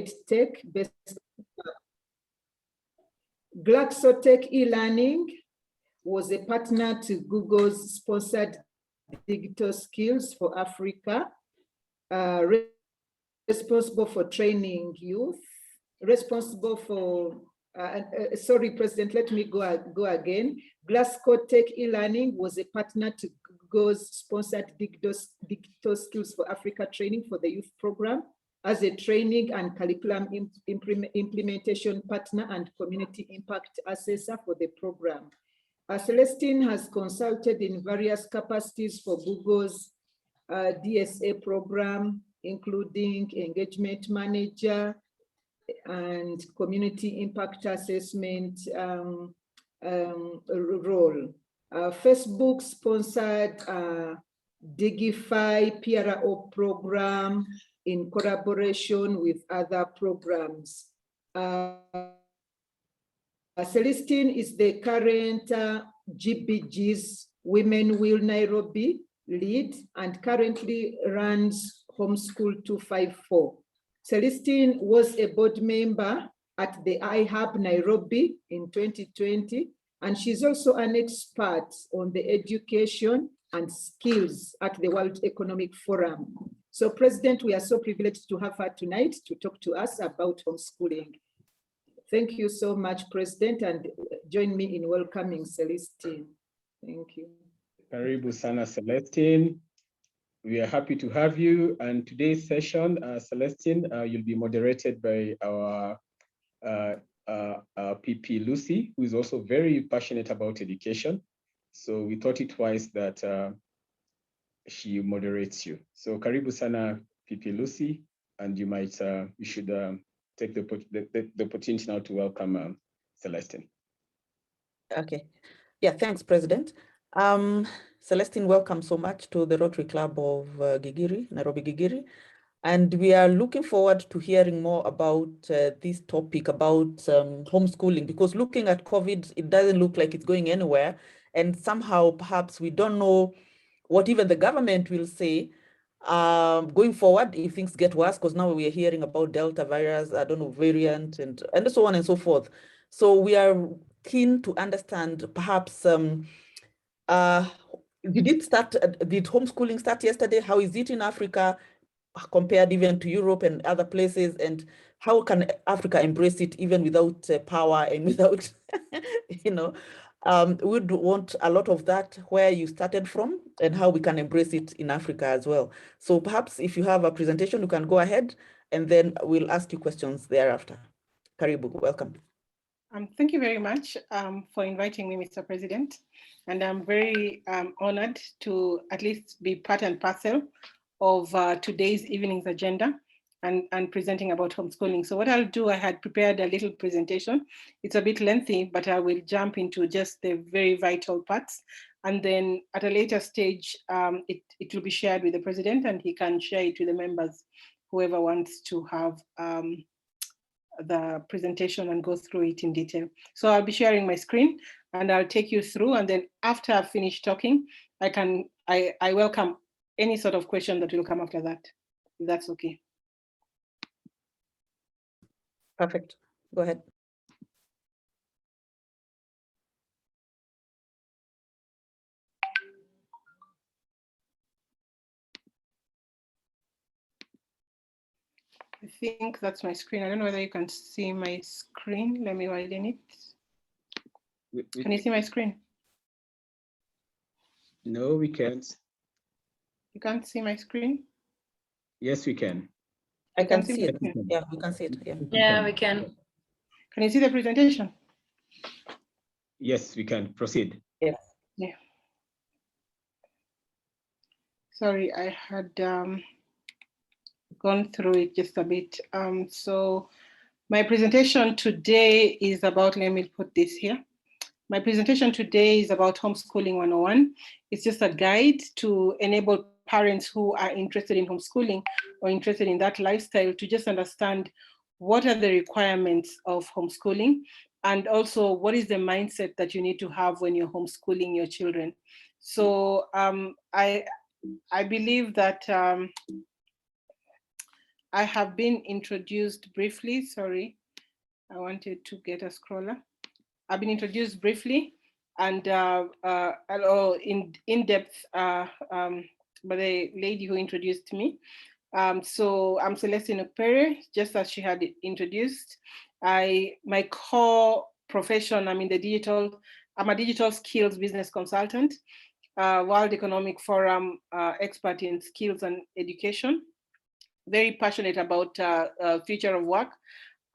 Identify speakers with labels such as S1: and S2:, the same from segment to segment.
S1: EdTech based. GlaxoTech e-learning was a partner to Google's sponsored Digital Skills for Africa, responsible for training youth, responsible for, sorry, President, let me go again. GlaxoTech e-learning was a partner to Google's sponsored Digital Skills for Africa training for the youth program as a training and curriculum implementation partner and community impact assessor for the program. Celesstine has consulted in various capacities for Google's DSA program, including engagement manager and community impact assessment role. Facebook sponsored Digify PRO program in collaboration with other programs. Celesstine is the current GBG's Women Will Nairobi lead and currently runs Homeschool 254. Celesstine was a board member at the iHub Nairobi in 2020, and she's also an expert on the education and skills at the World Economic Forum. So, President, we are so privileged to have her tonight to talk to us about homeschooling. Thank you so much, President, and join me in welcoming Celesstine. Thank you.
S2: Karibu sana, Celesstine. We are happy to have you. And today's session, Celesstine, you'll be moderated by our PP Lucy, who is also very passionate about education. So we thought it wise that she moderates you. So Karibu sana, PP Lucy, and you might, you should take the opportunity now to welcome Celesstine.
S3: Okay. Yeah, thanks, President. Celesstine, welcome so much to the Rotary Club of Gigiri, Nairobi Gigiri. And we are looking forward to hearing more about this topic about homeschooling, because looking at COVID, it doesn't look like it's going anywhere. And somehow, perhaps we don't know what even the government will say going forward if things get worse, because now we are hearing about Delta virus, I don't know, variant, and so on and so forth. So we are keen to understand perhaps, did homeschooling start yesterday? How is it in Africa compared even to Europe and other places? And how can Africa embrace it even without power and without, you know, we'd want a lot of that, where you started from and how we can embrace it in Africa as well. So perhaps if you have a presentation, you can go ahead and then we'll ask you questions thereafter. Karibu, welcome.
S4: Thank you very much for inviting me, Mr. President. And I'm very honored to at least be part and parcel of today's evening's agenda and presenting about homeschooling. So what I'll do, I had prepared a little presentation. It's a bit lengthy, but I will jump into just the very vital parts. And then at a later stage, it will be shared with the President and he can share it with the members, whoever wants to have the presentation and go through it in detail. So I'll be sharing my screen and I'll take you through, and then after I've finished talking, I welcome any sort of question that will come after that, if that's okay.
S3: Perfect, go ahead.
S4: I think that's my screen. I don't know whether you can see my screen. Let me widen it. Can you see my screen?
S2: No, we can't.
S4: You can't see my screen?
S2: Yes, we can.
S3: I can see it. Yeah, we can see it.
S5: Yeah, we can.
S4: Can you see the presentation?
S2: Yes, we can. Proceed.
S3: Yes.
S4: Yeah. Sorry, I had gone through it just a bit. So my presentation today is about, let me put this here. My presentation today is about Homeschooling 101. It's just a guide to enable parents who are interested in homeschooling or interested in that lifestyle to just understand what are the requirements of homeschooling, and also what is the mindset that you need to have when you're homeschooling your children. So I believe that I have been introduced briefly, sorry, I wanted to get a scroller. I've been introduced briefly and in depth by the lady who introduced me. So I'm Celesstine Ukpere, just as she had introduced. My core profession, I'm a digital skills business consultant, World Economic Forum expert in skills and education. Very passionate about future of work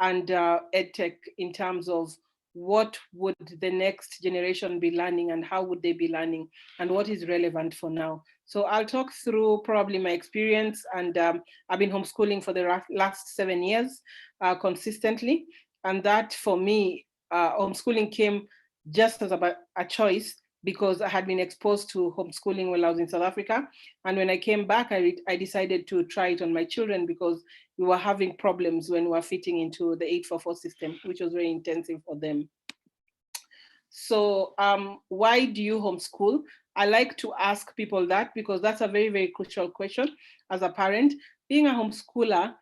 S4: and EdTech in terms of what would the next generation be learning and how would they be learning and what is relevant for now. So I'll talk through probably my experience, and I've been homeschooling for the last 7 years consistently. And that for me, homeschooling came just as a choice because I had been exposed to homeschooling while I was in South Africa. And when I came back, I decided to try it on my children because we were having problems when we were fitting into the 844 system, which was very intensive for them. So why do you homeschool? I like to ask people that because that's a very, very crucial question as a parent. Being a homeschooler,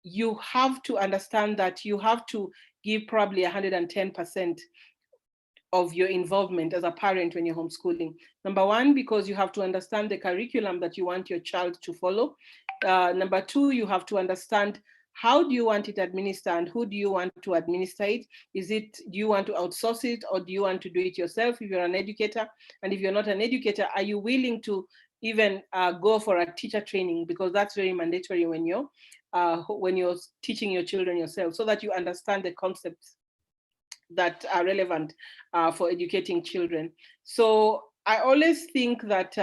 S4: you have to understand that you have to give probably 110% of your involvement as a parent when you're homeschooling. Number one, because you have to understand the curriculum that you want your child to follow. Number two, you have to understand how do you want it administered and who do you want to administer it? Do you want to outsource it or do you want to do it yourself if you're an educator? And if you're not an educator, are you willing to even go for a teacher training? Because that's very mandatory when you're teaching your children yourself, so that you understand the concepts that are relevant for educating children. So I always think that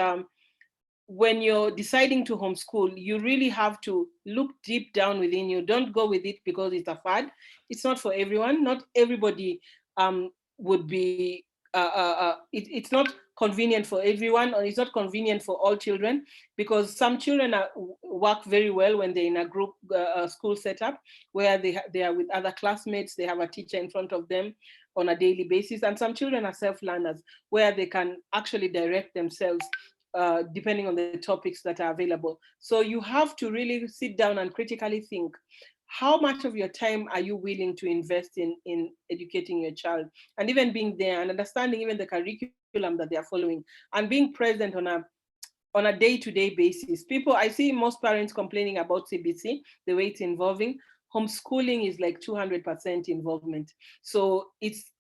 S4: when you're deciding to homeschool, you really have to look deep down within you. Don't go with it because it's a fad. It's not for everyone. Not everybody would be, it's not convenient for everyone, or it's not convenient for all children, because some children work very well when they're in a group school setup where they are with other classmates, they have a teacher in front of them on a daily basis. And some children are self-learners where they can actually direct themselves depending on the topics that are available. So you have to really sit down and critically think, how much of your time are you willing to invest in educating your child, and even being there and understanding even the curriculum that they are following and being present on a day-to-day basis. I see most parents complaining about CBC, the way it's involving. Homeschooling is like 200% involvement. So it's,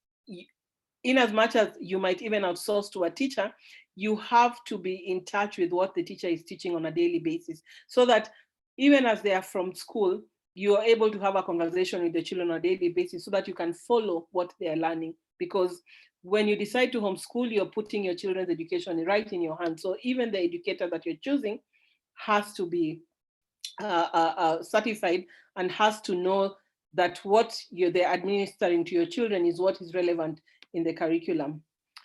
S4: in as much as you might even outsource to a teacher, you have to be in touch with what the teacher is teaching on a daily basis, so that even as they are from school, you are able to have a conversation with the children on a daily basis so that you can follow what they are learning. Because when you decide to homeschool, you're putting your children's education right in your hands. So even the educator that you're choosing has to be certified and has to know that what they're administering to your children is what is relevant in the curriculum.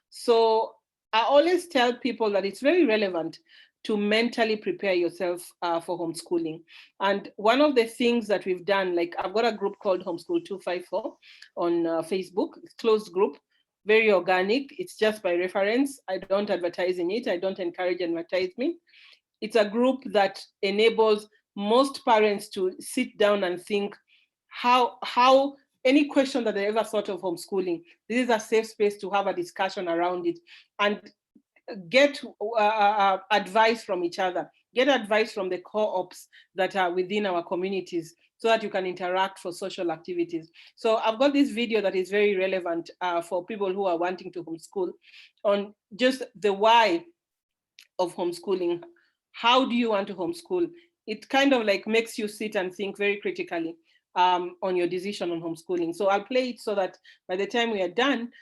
S4: So I always tell people that it's very relevant to mentally prepare yourself for homeschooling. And one of the things that we've done, like I've got a group called Homeschool 254 on Facebook, it's closed group, very organic. It's just by reference. I don't advertise in it. I don't encourage advertisement. It's a group that enables most parents to sit down and think how any question that they ever thought of homeschooling, this is a safe space to have a discussion around it and get advice from each other, get advice from the co-ops that are within our communities so that you can interact for social activities. So I've got this video that is very relevant for people who are wanting to homeschool on just the why of homeschooling. How do you want to homeschool? It kind of like makes you sit and think very critically on your decision on homeschooling. So I'll play it so that by the time we are done,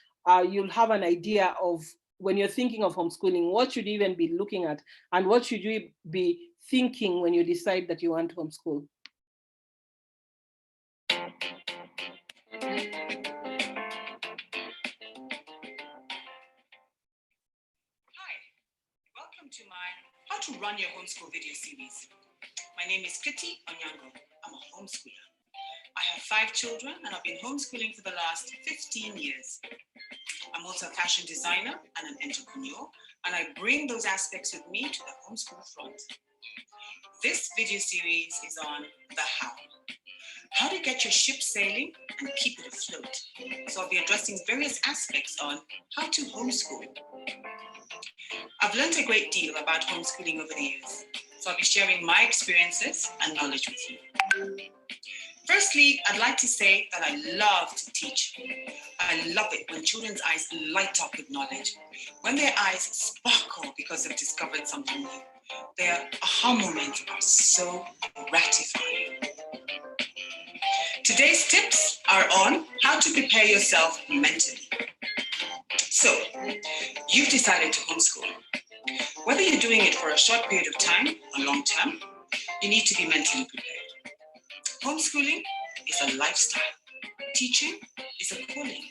S4: you'll have an idea of, when you're thinking of homeschooling, what should you even be looking at and what should you be thinking when you decide that you want to homeschool.
S5: To my How to Run Your Homeschool video series. My name is Kriti Onyango. I'm a homeschooler. I have 5 children and I've been homeschooling for the last 15 years. I'm also a fashion designer and an entrepreneur, and I bring those aspects with me to the homeschool front. This video series is on the how to get your ship sailing and keep it afloat. So I'll be addressing various aspects on how to homeschool. I've learned a great deal about homeschooling over the years, so I'll be sharing my experiences and knowledge with you. Firstly, I'd like to say that I love to teach. I love it when children's eyes light up with knowledge, when their eyes sparkle because they've discovered something new. Their aha moments are so gratifying. Today's tips are on how to prepare yourself mentally. So, you've decided to homeschool. Whether you're doing it for a short period of time or long term, you need to be mentally prepared. Homeschooling is a lifestyle. Teaching is a calling.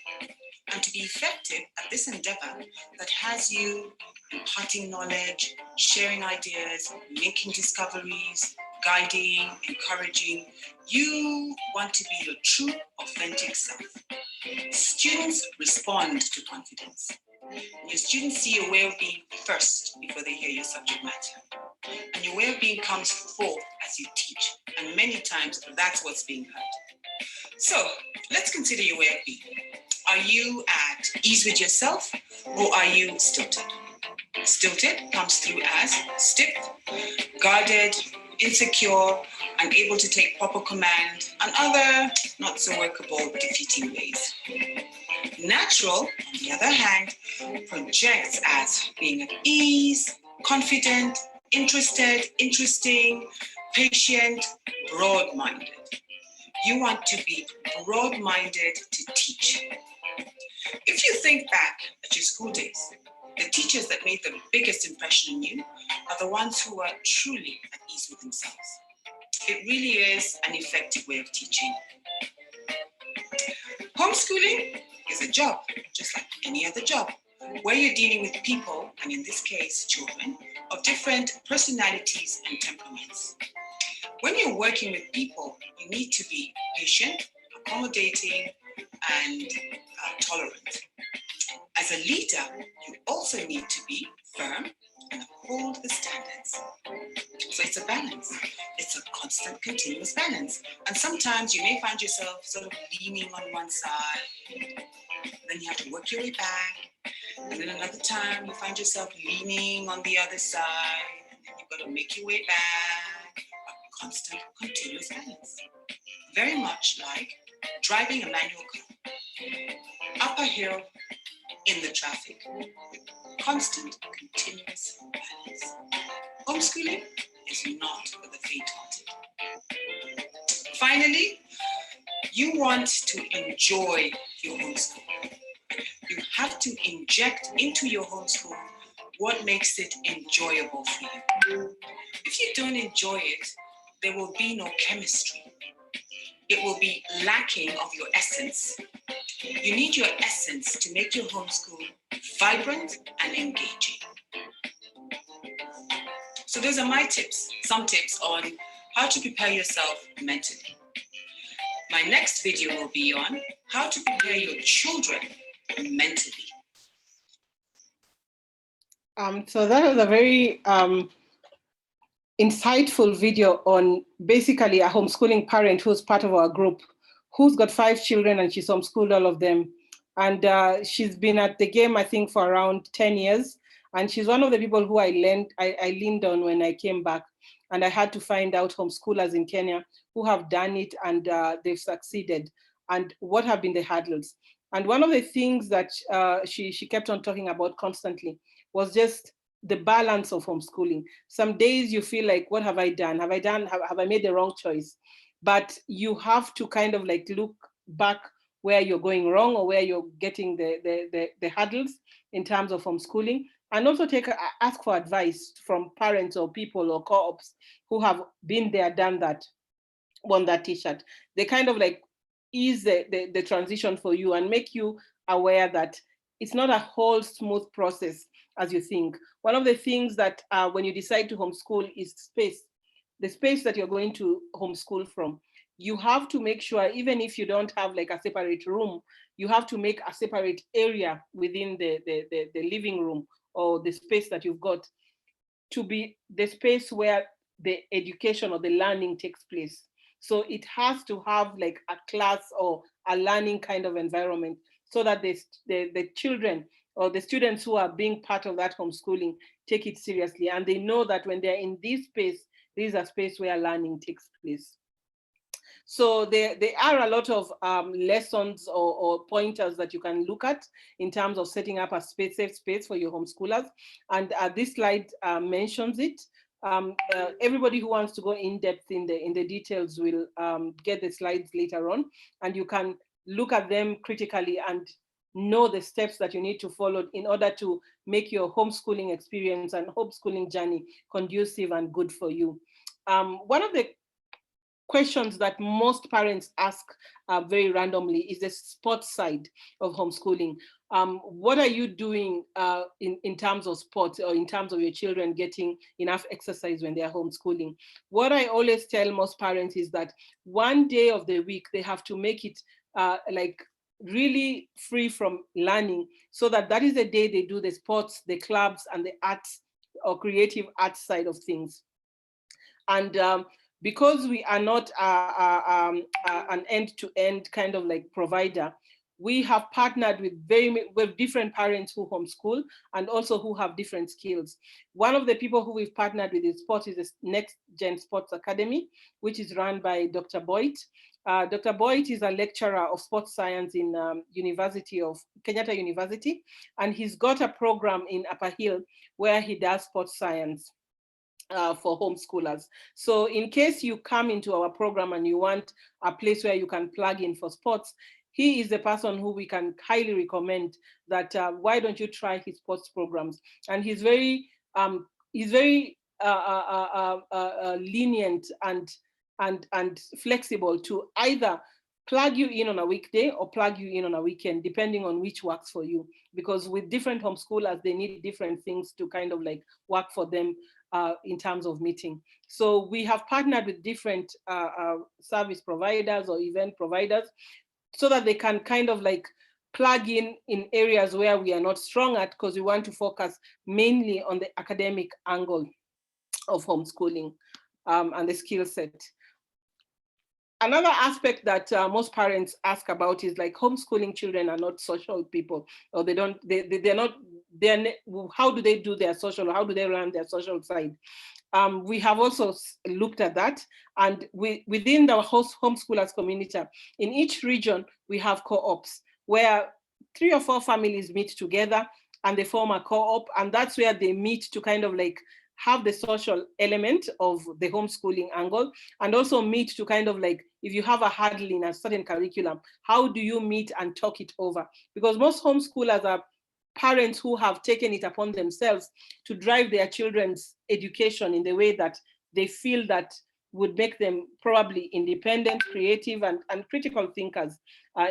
S5: And to be effective at this endeavor that has you imparting knowledge, sharing ideas, making discoveries, guiding, encouraging, you want to be your true, authentic self. Students respond to confidence. Your students see your way of being first before they hear your subject matter. And your way of being comes forth as you teach. And many times that's what's being heard. So let's consider your way of being. Are you at ease with yourself or are you stilted? Stilted comes through as stiff, guarded, insecure, unable to take proper command, and other not so workable, defeating ways. Natural, on the other hand, projects as being at ease, confident, interested, interesting, patient, broad-minded. You want to be broad-minded to teach. If you think back at your school days, the teachers that made the biggest impression on you are the ones who are truly at ease with themselves. It really is an effective way of teaching. Homeschooling is a job, just like any other job, where you're dealing with people, and in this case, children, of different personalities and temperaments. When you're working with people, you need to be patient, accommodating, and tolerant. As a leader, you also need to be firm and uphold the standards. So it's a balance. It's a constant, continuous balance. And sometimes you may find yourself sort of leaning on one side, then you have to work your way back. And then another time you find yourself leaning on the other side, and then you've got to make your way back. A constant, continuous balance. Very much like driving a manual car. Up a hill, in the traffic. Constant, continuous balance. Homeschooling is not for the faint-hearted. Finally, you want to enjoy your homeschool. You have to inject into your homeschool what makes it enjoyable for you. If you don't enjoy it, there will be no chemistry. It will be lacking of your essence. You need your essence to make your homeschool vibrant and engaging. So those are my tips, some tips on how to prepare yourself mentally. My next video will be on how to prepare your children mentally.
S4: So that was a very insightful video on basically a homeschooling parent who's part of our group, who's got 5 children and she's homeschooled all of them. And she's been at the game, I think, for around 10 years. And she's one of the people who I leaned on when I came back. And I had to find out homeschoolers in Kenya who have done it and they've succeeded, and what have been the hurdles. And one of the things that she kept on talking about constantly was just the balance of homeschooling. Some days you feel like, what have I done? Have I made the wrong choice? But you have to kind of like look back where you're going wrong or where you're getting the hurdles in terms of homeschooling, and also ask for advice from parents or people or co-ops who have been there, done that, won that t-shirt. They kind of like ease the transition for you and make you aware that it's not a whole smooth process as you think. One of the things that when you decide to homeschool is space. The space that you're going to homeschool from. You have to make sure, even if you don't have like a separate room, you have to make a separate area within the living room or the space that you've got to be the space where the education or the learning takes place. So it has to have like a class or a learning kind of environment so that the children or the students who are being part of that homeschooling take it seriously. And they know that when they're in this space, this is a space where learning takes place. So there are a lot of lessons or pointers that you can look at in terms of setting up a safe space for your homeschoolers. And this slide mentions it. Everybody who wants to go in depth in the details will get the slides later on, and you can look at them critically and know the steps that you need to follow in order to make your homeschooling experience and homeschooling journey conducive and good for you. One of the questions that most parents ask very randomly is the sports side of homeschooling. What are you doing in terms of sports or in terms of your children getting enough exercise when they are homeschooling? What I always tell most parents is that one day of the week, they have to make it like really free from learning, so that is the day they do the sports, the clubs, and the arts or creative arts side of things. And because we are not an end-to-end kind of like provider, we have partnered with different parents who homeschool and also who have different skills. One of the people who we've partnered with in sports is the Next Gen Sports Academy, which is run by Dr. Boyd. Dr. Boyd is a lecturer of sports science in Kenyatta University, and he's got a program in Upper Hill where he does sports science for homeschoolers. So in case you come into our program and you want a place where you can plug in for sports, he is the person who we can highly recommend that why don't you try his sports programs? And he's very lenient and flexible to either plug you in on a weekday or plug you in on a weekend, depending on which works for you. Because with different homeschoolers, they need different things to kind of like work for them in terms of meeting. So we have partnered with different service providers or event providers so that they can kind of like plug in areas where we are not strong at, because we want to focus mainly on the academic angle of homeschooling and the skill set. Another aspect that most parents ask about is like homeschooling children are not social people, or how do they do their social, or how do they run their social side? We have also looked at that, and within the homeschoolers community, in each region, we have co-ops where 3 or 4 families meet together and they form a co-op, and that's where they meet to kind of like have the social element of the homeschooling angle, and also meet to kind of like, if you have a hurdle in a certain curriculum, how do you meet and talk it over? Because most homeschoolers are parents who have taken it upon themselves to drive their children's education in the way that they feel that would make them probably independent, creative, and critical thinkers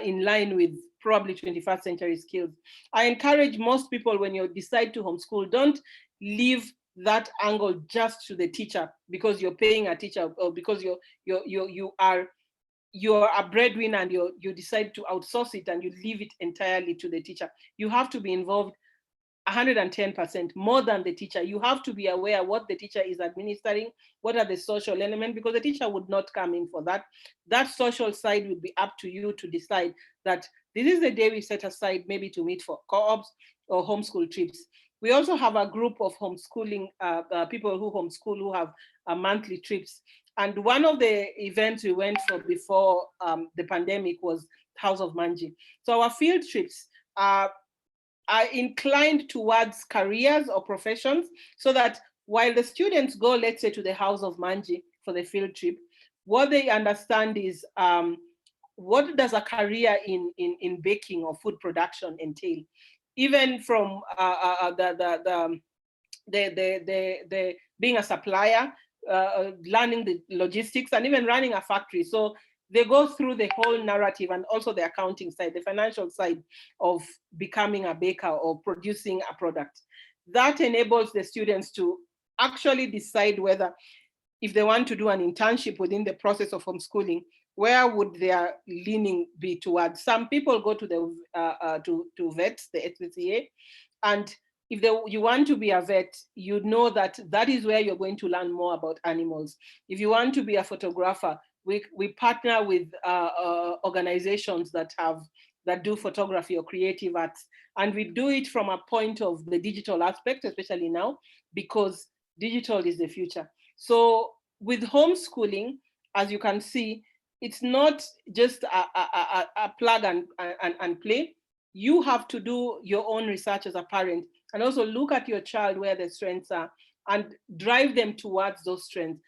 S4: in line with probably 21st century skills. I encourage most people, when you decide to homeschool, don't leave that angle just to the teacher because you're paying a teacher, or because you are a breadwinner and you decide to outsource it and you leave it entirely to the teacher. You have to be involved 110% more than the teacher. You have to be aware what the teacher is administering, what are the social elements, because the teacher would not come in for that. That social side would be up to you to decide that this is the day we set aside maybe to meet for co-ops or homeschool trips. We also have a group of homeschooling people who homeschool, who have monthly trips. And one of the events we went for before the pandemic was House of Manji. So our field trips are inclined towards careers or professions, so that while the students go, let's say, to the House of Manji for the field trip, what they understand is what does a career in baking or food production entail? Even from the being a supplier, learning the logistics, and even running a factory. So they go through the whole narrative, and also the accounting side, the financial side of becoming a baker or producing a product. That enables the students to actually decide whether, if they want to do an internship within the process of homeschooling, where would their leaning be towards? Some people go to the to VETS, the SPCA, and if you want to be a vet, you know that that is where you're going to learn more about animals. If you want to be a photographer, we partner with organizations that do photography or creative arts. And we do it from a point of the digital aspect, especially now, because digital is the future. So with homeschooling, as you can see, it's not just a plug and play. You have to do your own research as a parent, and also look at your child where the strengths are and drive them towards those strengths.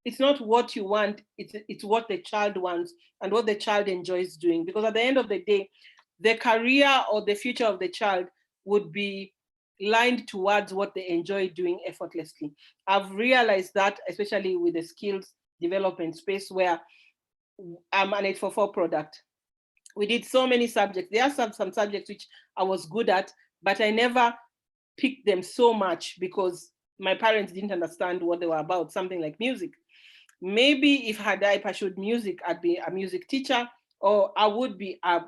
S4: It's not what you want, it's what the child wants and what the child enjoys doing. Because at the end of the day, the career or the future of the child would be lined towards what they enjoy doing effortlessly. I've realized that, especially with the skills development space, where I'm an 844 product. We did so many subjects. There are some subjects which I was good at, but I never picked them so much because my parents didn't understand what they were about, something like music. Maybe if I pursued music, I'd be a music teacher, or I would be a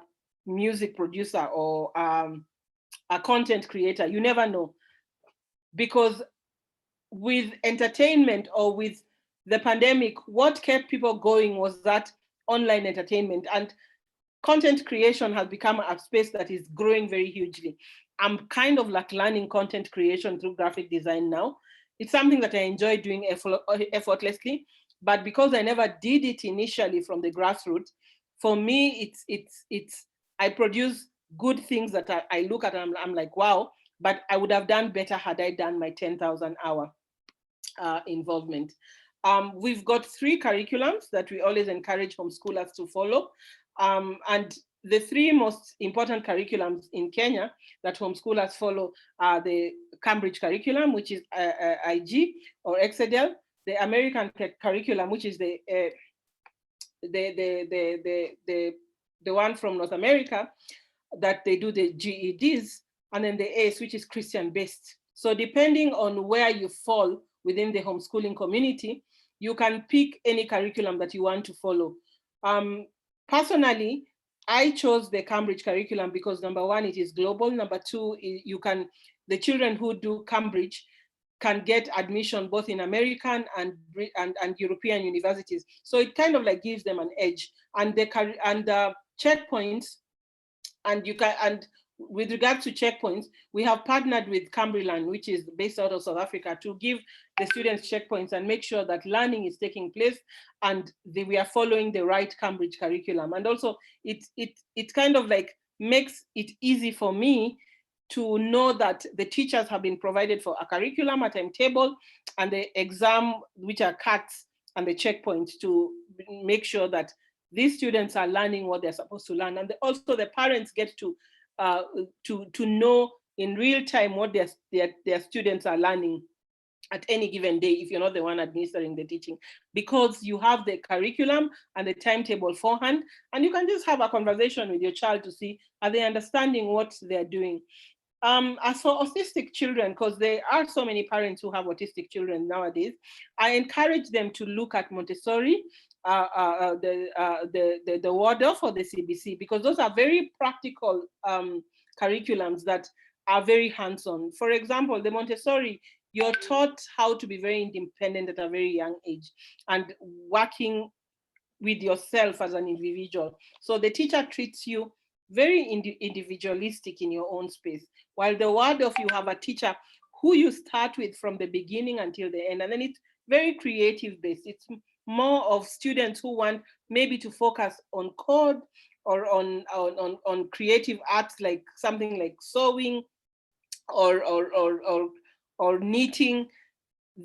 S4: music producer or a content creator. You never know. Because with entertainment or with the pandemic, what kept people going was that online entertainment, and content creation has become a space that is growing very hugely. I'm kind of like learning content creation through graphic design now. It's something that I enjoy doing effortlessly, but because I never did it initially from the grassroots, for me, I produce good things that I look at and I'm like, wow, but I would have done better had I done my 10,000 hour involvement. We've got 3 curriculums that we always encourage homeschoolers to follow. And the 3 most important curriculums in Kenya that homeschoolers follow are the Cambridge curriculum, which is IG or Excedel, the American curriculum, which is the one from North America that they do the GEDs, and then the ACE, which is Christian-based. So depending on where you fall within the homeschooling community, you can pick any curriculum that you want to follow. Personally, I chose the Cambridge curriculum because number 1, it is global. Number 2, the children who do Cambridge can get admission both in American and European universities. So it kind of like gives them an edge. And the checkpoints, and with regards to checkpoints, we have partnered with Cambridgeland, which is based out of South Africa, to give the students checkpoints and make sure that learning is taking place and we are following the right Cambridge curriculum. And also it kind of like makes it easy for me to know that the teachers have been provided for a curriculum, a timetable, and the exam, which are cuts, and the checkpoints to make sure that these students are learning what they're supposed to learn. And also the parents get to know in real time what their students are learning at any given day, if you're not the one administering the teaching, because you have the curriculum and the timetable forehand, and you can just have a conversation with your child to see, are they understanding what they're doing? As for autistic children, because there are so many parents who have autistic children nowadays, I encourage them to look at Montessori, the Waldorf or the CBC, because those are very practical curriculums that are very hands-on. For example, the Montessori, you're taught how to be very independent at a very young age and working with yourself as an individual. So the teacher treats you very individualistic in your own space. While the Waldorf, you have a teacher who you start with from the beginning until the end, and then it's very creative based. It's more of students who want maybe to focus on code or on creative arts, like something like sewing or knitting.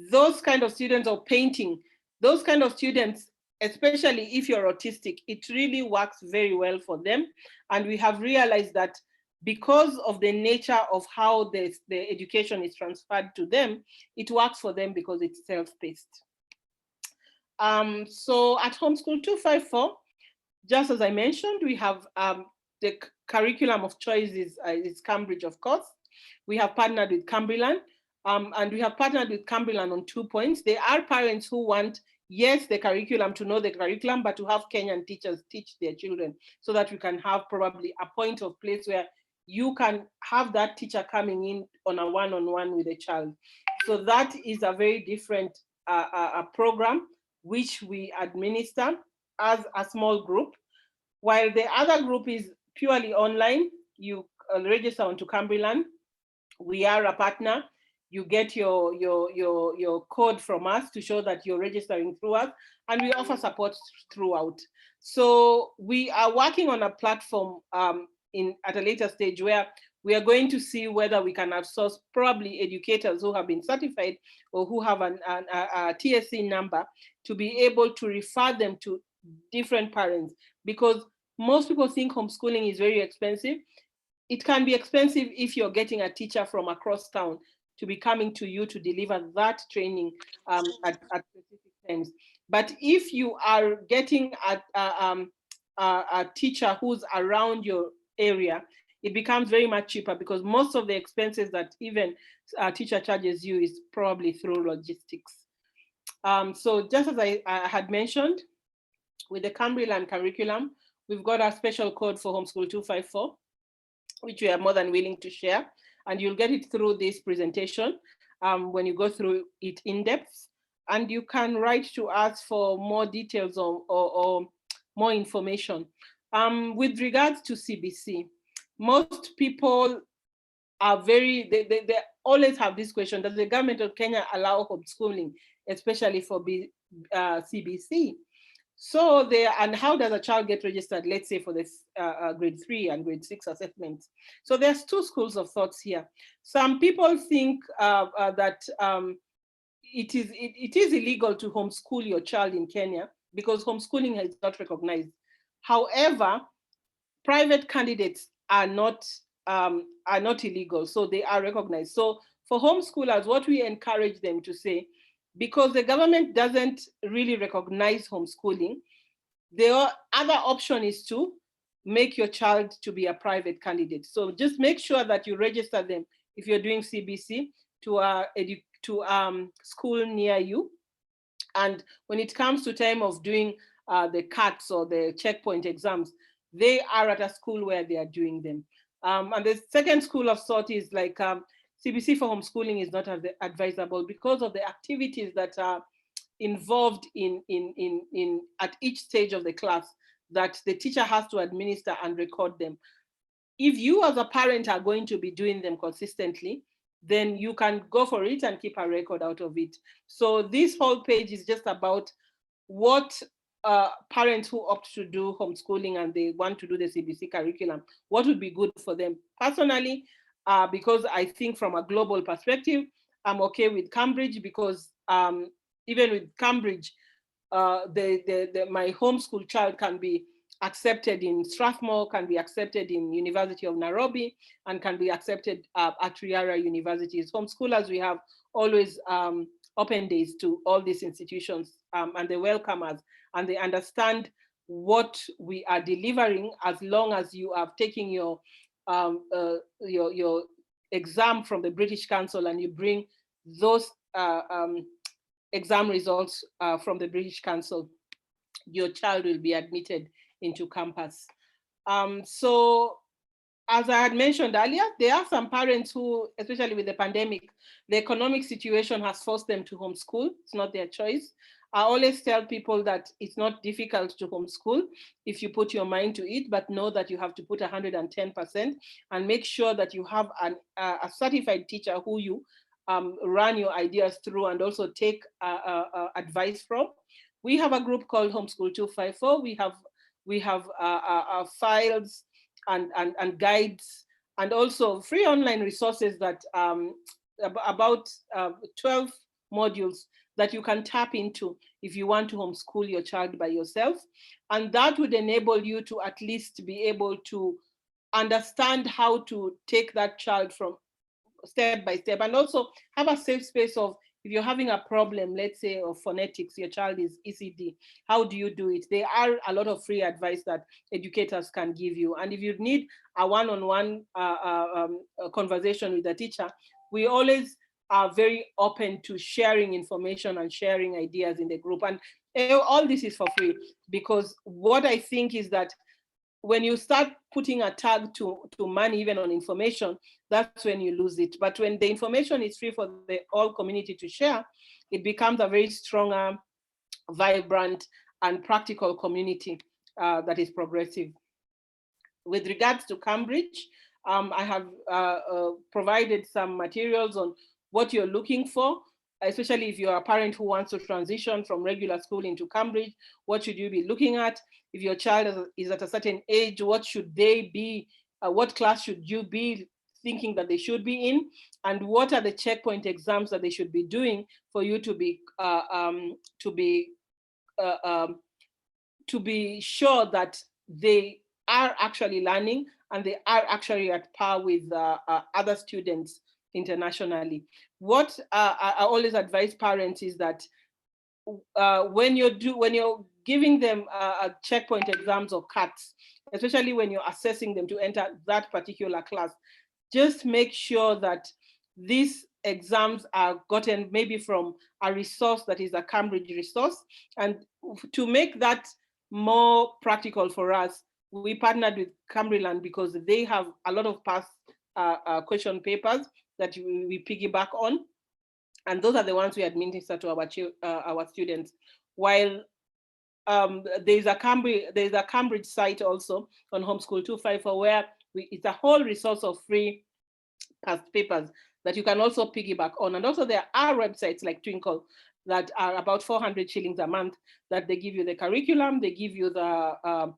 S4: Those kind of students, or painting, those kind of students, especially if you're autistic, it really works very well for them. And we have realized that because of the nature of how the education is transferred to them, it works for them because it's self-paced. So at Homeschool 254, just as I mentioned, we have the curriculum of choice is Cambridge, of course. We have partnered with Cambridgeland, and we have partnered with Cambridgeland on 2 points. There are parents who want, yes, the curriculum, to know the curriculum, but to have Kenyan teachers teach their children so that we can have probably a point of place where you can have that teacher coming in on a one-on-one with a child. So that is a very different program which we administer as a small group, while the other group is purely online. You register onto Cambryland. We are a partner. You get your code from us to show that you're registering through us, and we offer support throughout. So we are working on a platform at a later stage where we are going to see whether we can outsource probably educators who have been certified or who have a TSC number to be able to refer them to different parents, because most people think homeschooling is very expensive. It can be expensive if you're getting a teacher from across town to be coming to you to deliver that training at specific times. But if you are getting a teacher who's around your area, it becomes very much cheaper, because most of the expenses that even a teacher charges you is probably through logistics. So just as I had mentioned, with the Cambryland curriculum, we've got a special code for Homeschool 254, which we are more than willing to share. And you'll get it through this presentation when you go through it in depth. And you can write to us for more details or more information. With regards to CBC, most people are they always have this question: does the government of Kenya allow homeschooling, especially for CBC? So and how does a child get registered, let's say for this grade 3 and grade 6 assessments? So there's two schools of thoughts here. Some people think that it is illegal to homeschool your child in Kenya because homeschooling is not recognized. However, private candidates are not illegal, so they are recognized. So for homeschoolers, what we encourage them to say, because the government doesn't really recognize homeschooling, the other option is to make your child to be a private candidate. So just make sure that you register them if you're doing CBC to school near you. And when it comes to time of doing the CATs or the checkpoint exams, they are at a school where they are doing them. And the second school of thought is like CBC for homeschooling is not advisable because of the activities that are involved at each stage of the class that the teacher has to administer and record them. If you as a parent are going to be doing them consistently, then you can go for it and keep a record out of it. So this whole page is just about what parents who opt to do homeschooling and they want to do the CBC curriculum, what would be good for them. Personally, because I think from a global perspective, I'm okay with Cambridge, because even with Cambridge, my homeschool child can be accepted in Strathmore, can be accepted in University of Nairobi, and can be accepted at Riara universities. Homeschoolers, we have always open days to all these institutions, and they welcome us, and they understand what we are delivering as long as you are taking your exam from the British Council and you bring those exam results from the British Council, your child will be admitted into campus. So as I had mentioned earlier, there are some parents who, especially with the pandemic, the economic situation has forced them to homeschool. It's not their choice. I always tell people that it's not difficult to homeschool if you put your mind to it, but know that you have to put 110% and make sure that you have a certified teacher who you run your ideas through and also take advice from. We have a group called Homeschool 254. We have files and guides, and also free online resources that about 12 modules that you can tap into if you want to homeschool your child by yourself. And that would enable you to at least be able to understand how to take that child from step by step, and also have a safe space of, if you're having a problem, let's say of phonetics, your child is ECD, how do you do it? There are a lot of free advice that educators can give you. And if you need a one-on-one conversation with the teacher, we always are very open to sharing information and sharing ideas in the group. And all this is for free, because what I think is that when you start putting a tag to money, even on information, that's when you lose it. But when the information is free for the whole community to share, it becomes a very stronger, vibrant, and practical community that is progressive. With regards to Cambridge, I have provided some materials on what you're looking for, especially if you're a parent who wants to transition from regular school into Cambridge. What should you be looking at? If your child is at a certain age, what should they be? What class should you be thinking that they should be in? And what are the checkpoint exams that they should be doing for you to be sure that they are actually learning and they are actually at par with other students internationally. What I always advise parents is that when you're giving them checkpoint exams or cuts, especially when you're assessing them to enter that particular class, just make sure that these exams are gotten maybe from a resource that is a Cambridge resource. And to make that more practical for us, we partnered with Cambridgeland because they have a lot of past question papers that we piggyback on. And those are the ones we administer to our students. While there's a Cambridge site also on Homeschool 254 where it's a whole resource of free past papers that you can also piggyback on. And also there are websites like Twinkle that are about 400 shillings a month that they give you the curriculum, they give you the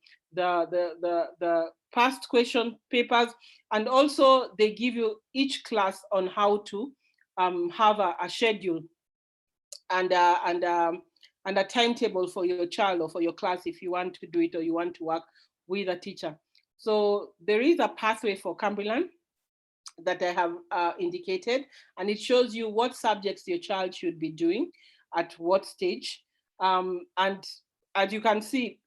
S4: past question papers, and also they give you each class on how to have a schedule and a timetable for your child or for your class if you want to do it or you want to work with a teacher. So there is a pathway for Cambridgeland that I have indicated, and it shows you what subjects your child should be doing at what stage. And as you can see,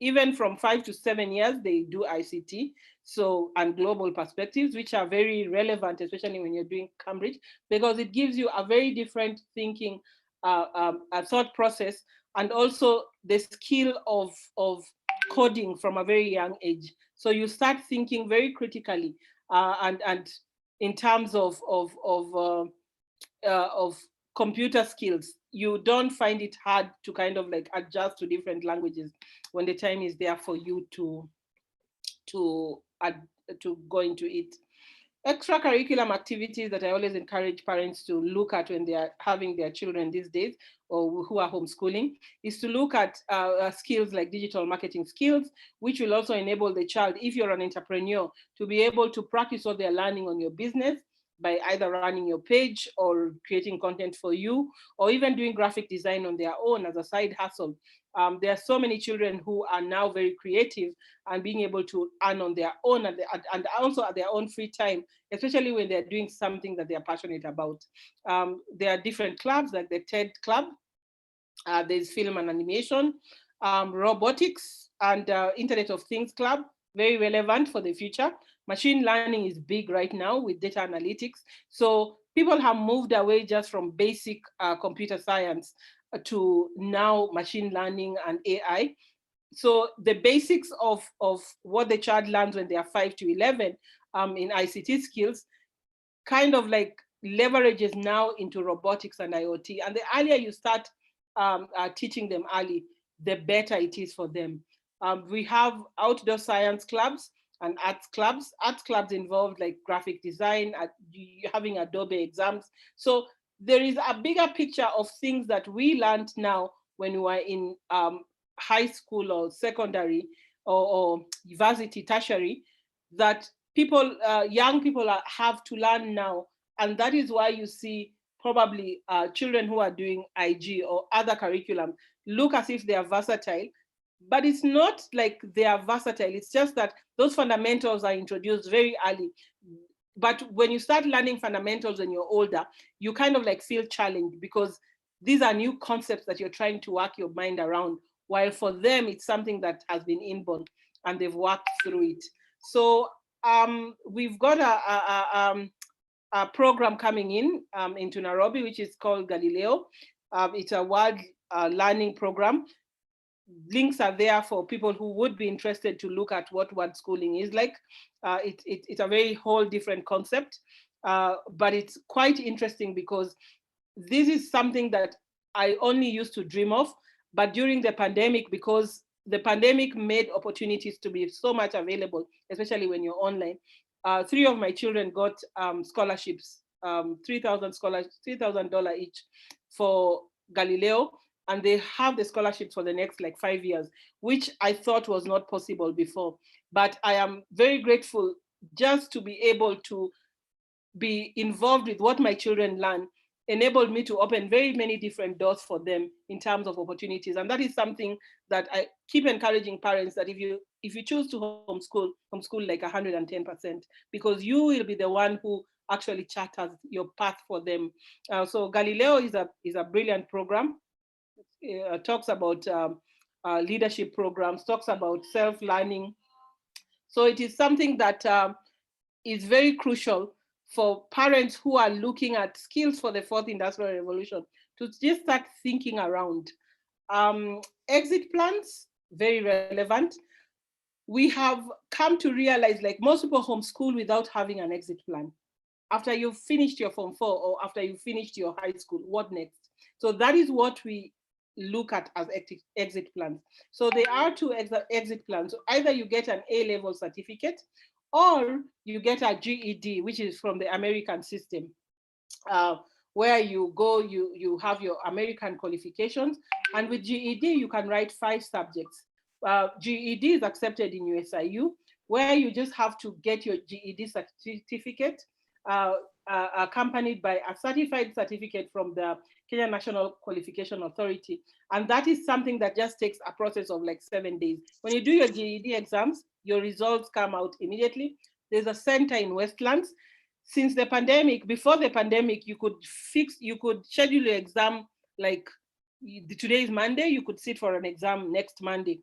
S4: even from 5 to 7 years, they do ICT, so, and global perspectives, which are very relevant, especially when you're doing Cambridge, because it gives you a very different thinking, a thought process, and also the skill of coding from a very young age. So you start thinking very critically, and in terms of computer skills. You don't find it hard to kind of like adjust to different languages when the time is there for you to go into it. Extracurriculum activities that I always encourage parents to look at when they are having their children these days, or who are homeschooling, is to look at skills like digital marketing skills, which will also enable the child, if you're an entrepreneur, to be able to practice what they're learning on your business by either running your page or creating content for you, or even doing graphic design on their own as a side hustle. There are so many children who are now very creative and being able to earn on their own and also at their own free time, especially when they're doing something that they're passionate about. There are different clubs like the TED Club, there's film and animation, robotics, and Internet of Things Club, very relevant for the future. Machine learning is big right now with data analytics. So people have moved away just from basic computer science to now machine learning and AI. So the basics of what the child learns when they are 5 to 11 in ICT skills kind of like leverages now into robotics and IoT. And the earlier you start teaching them early, the better it is for them. We have outdoor science clubs and arts clubs. Arts clubs involve like graphic design, having Adobe exams. So there is a bigger picture of things that we learned now when we were in high school or secondary or university, tertiary, that people, young people have to learn now. And that is why you see probably children who are doing IG or other curriculum look as if they are versatile, but it's not like they are versatile. It's just that those fundamentals are introduced very early. But when you start learning fundamentals when you're older, you kind of like feel challenged because these are new concepts that you're trying to work your mind around, while for them, it's something that has been inborn and they've worked through it. So we've got a program coming in into Nairobi, which is called Galileo. It's a world learning program. links are there for people who would be interested to look at what word schooling is like. It's a very whole different concept, but it's quite interesting because this is something that I only used to dream of, but during the pandemic, because the pandemic made opportunities to be so much available, especially when you're online. 3 of my children got scholarships, $3,000 each for Galileo, and they have the scholarships for the next like 5 years, which I thought was not possible before. But I am very grateful just to be able to be involved with what my children learn, enabled me to open very many different doors for them in terms of opportunities. And that is something that I keep encouraging parents, that if you choose to homeschool like 110%, because you will be the one who actually charters your path for them. So Galileo is a brilliant program. Talks about leadership programs, talks about self-learning. So it is something that is very crucial for parents who are looking at skills for the 4th Industrial Revolution to just start thinking around. Exit plans, very relevant. We have come to realize, like, most people homeschool without having an exit plan. After you've finished your Form 4 or after you've finished your high school, what next? So that is what we look at as exit plans. So there are 2 exit plans. So either you get an A-level certificate, or you get a GED, which is from the American system, where you go, you have your American qualifications, and with GED you can write 5 subjects. GED is accepted in USIU, where you just have to get your GED certificate accompanied by a certified certificate from the Kenya National Qualification Authority. And that is something that just takes a process of like 7 days. When you do your GED exams, your results come out immediately. There's a center in Westlands. Since the pandemic, before the pandemic, you could schedule your exam, like today is Monday, you could sit for an exam next Monday.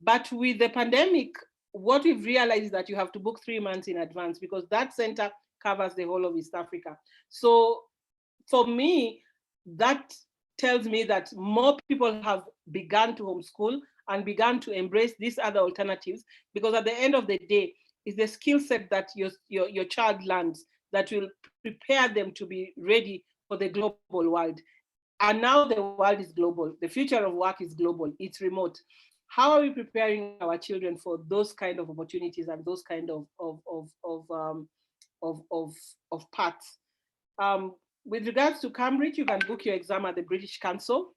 S4: But with the pandemic, what we've realized is that you have to book 3 months in advance, because that center covers the whole of East Africa. So for me, that tells me that more people have begun to homeschool and begun to embrace these other alternatives, because at the end of the day, it's the skill set that your child learns that will prepare them to be ready for the global world. And now the world is global. The future of work is global. It's remote. How are we preparing our children for those kind of opportunities and those kind of paths? With regards to Cambridge, you can book your exam at the British Council,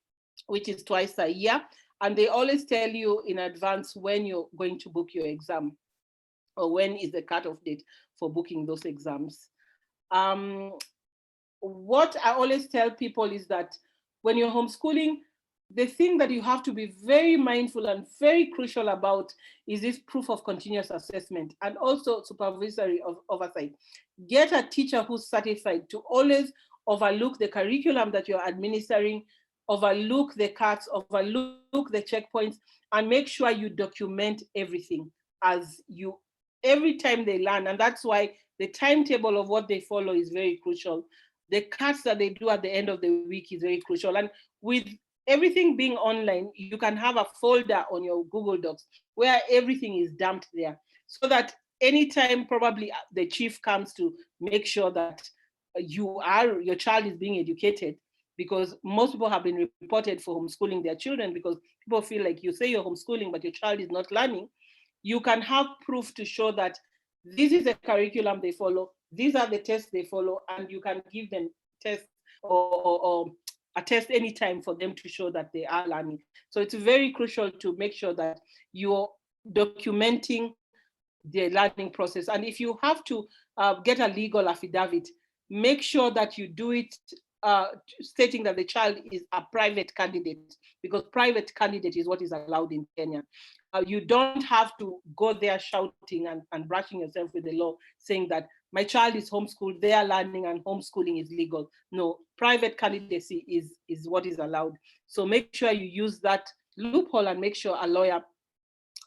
S4: which is twice a year. And they always tell you in advance when you're going to book your exam, or when is the cutoff date for booking those exams. What I always tell people is that when you're homeschooling, the thing that you have to be very mindful and very crucial about is this proof of continuous assessment, and also supervisory oversight. Get a teacher who's certified to always overlook the curriculum that you're administering, overlook the cuts, overlook the checkpoints, and make sure you document everything every time they learn. And that's why the timetable of what they follow is very crucial. The cuts that they do at the end of the week is very crucial. And with everything being online, you can have a folder on your Google Docs where everything is dumped there, so that anytime probably the chief comes to make sure that your child is being educated, because most people have been reported for homeschooling their children, because people feel like you say you're homeschooling, but your child is not learning. You can have proof to show that this is the curriculum they follow, these are the tests they follow, and you can give them tests or a test anytime for them to show that they are learning. So it's very crucial to make sure that you're documenting the learning process. And if you have to get a legal affidavit, make sure that you do it stating that the child is a private candidate, because private candidate is what is allowed in Kenya. You don't have to go there shouting and brushing yourself with the law, saying that my child is homeschooled, they are learning, and homeschooling is legal. No, private candidacy is what is allowed. So make sure you use that loophole and make sure a lawyer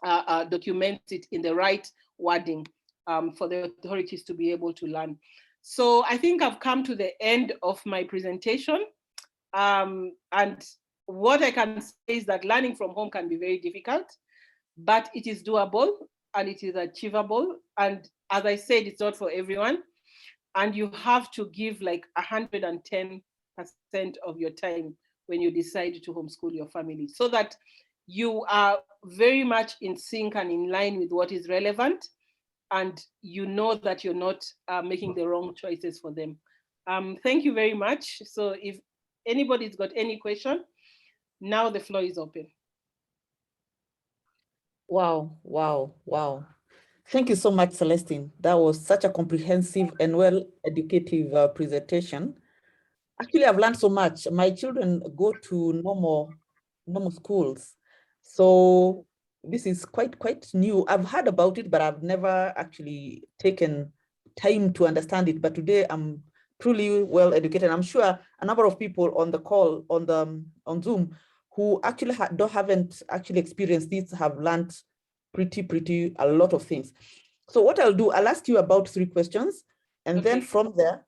S4: documents it in the right wording for the authorities to be able to learn. So I think I've come to the end of my presentation. And what I can say is that learning from home can be very difficult, but it is doable and it is achievable. And as I said, it's not for everyone. And you have to give like 110% of your time when you decide to homeschool your family, so that you are very much in sync and in line with what is relevant, and you know that you're not making the wrong choices for them. Thank you very much. So if anybody's got any question, now the floor is open.
S3: Wow, wow, wow. Thank you so much, Celesstine. That was such a comprehensive and well-educative presentation. Actually, I've learned so much. My children go to normal schools. So this is quite new. I've heard about it, but I've never actually taken time to understand it. But today I'm truly well educated. I'm sure a number of people on the call on Zoom who actually haven't actually experienced this have learned pretty a lot of things. So what I'll do, I'll ask you about 3 questions, and then from there,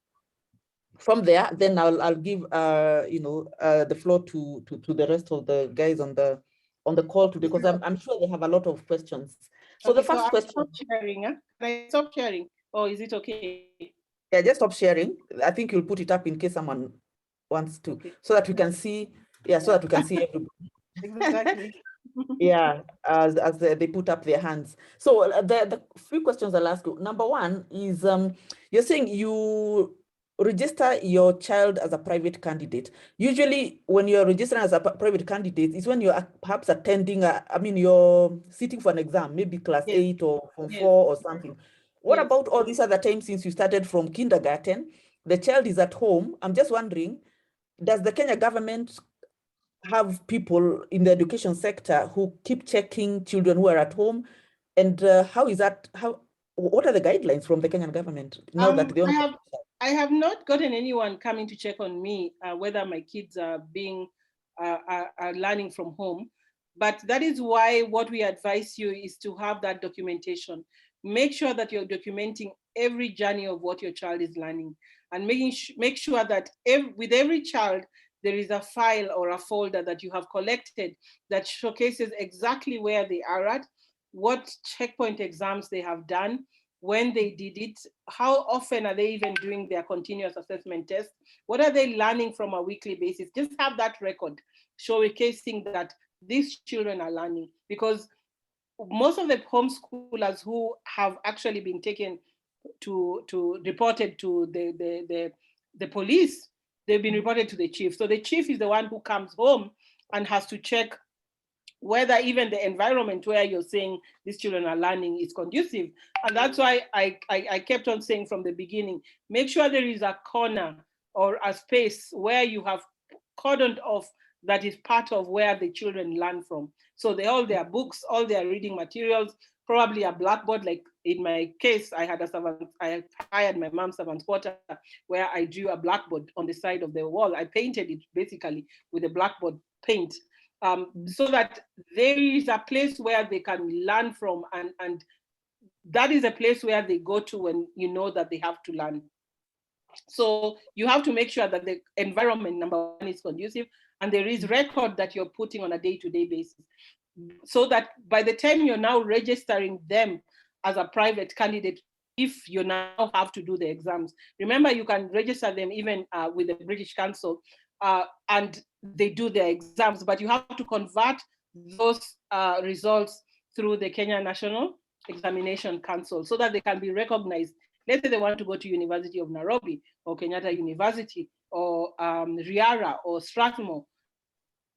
S3: then I'll give the floor to the rest of the guys on the call today, because I'm sure they have a lot of questions. So the first question.
S4: Stop sharing, huh? Can I stop sharing, or is it okay?
S3: Yeah, just stop sharing. I think you'll put it up in case someone wants to, so that we can see. Yeah, so that we can see everybody.
S4: Exactly.
S3: Yeah, as they put up their hands. So the few questions I'll ask you. Number 1 is you're saying you register your child as a private candidate. Usually when you're registering as a private candidate is when you're perhaps attending, you're sitting for an exam, maybe class 8 or form 4 or something. What about all these other times since you started from kindergarten? The child is at home. I'm just wondering, does the Kenya government have people in the education sector who keep checking children who are at home? And what are the guidelines from the Kenyan government now that they
S4: I have not gotten anyone coming to check on me whether my kids are being are learning from home. But that is why what we advise you is to have that documentation. Make sure that you're documenting every journey of what your child is learning, and make sure that with every child, there is a file or a folder that you have collected that showcases exactly where they are at, what checkpoint exams they have done, when they did it, how often are they even doing their continuous assessment test, what are they learning from a weekly basis. Just have that record showcasing that these children are learning, because most of the homeschoolers who have actually been taken to reported to the police, they've been reported to the chief. So the chief is the one who comes home and has to check whether even the environment where you're saying these children are learning is conducive. And that's why I kept on saying from the beginning, make sure there is a corner or a space where you have cordoned off that is part of where the children learn from. So all their books, all their reading materials, probably a blackboard. Like in my case, I hired my mom's servant quarter where I drew a blackboard on the side of the wall. I painted it basically with a blackboard paint, so that there is a place where they can learn from, and that is a place where they go to when you know that they have to learn. So you have to make sure that the environment, number 1, is conducive, and there is record that you're putting on a day-to-day basis, so that by the time you're now registering them as a private candidate, if you now have to do the exams, remember you can register them even with the British Council, and they do their exams, but you have to convert those results through the Kenya National Examination Council so that they can be recognized. Let's say they want to go to University of Nairobi or Kenyatta University or Riara or Strathmore.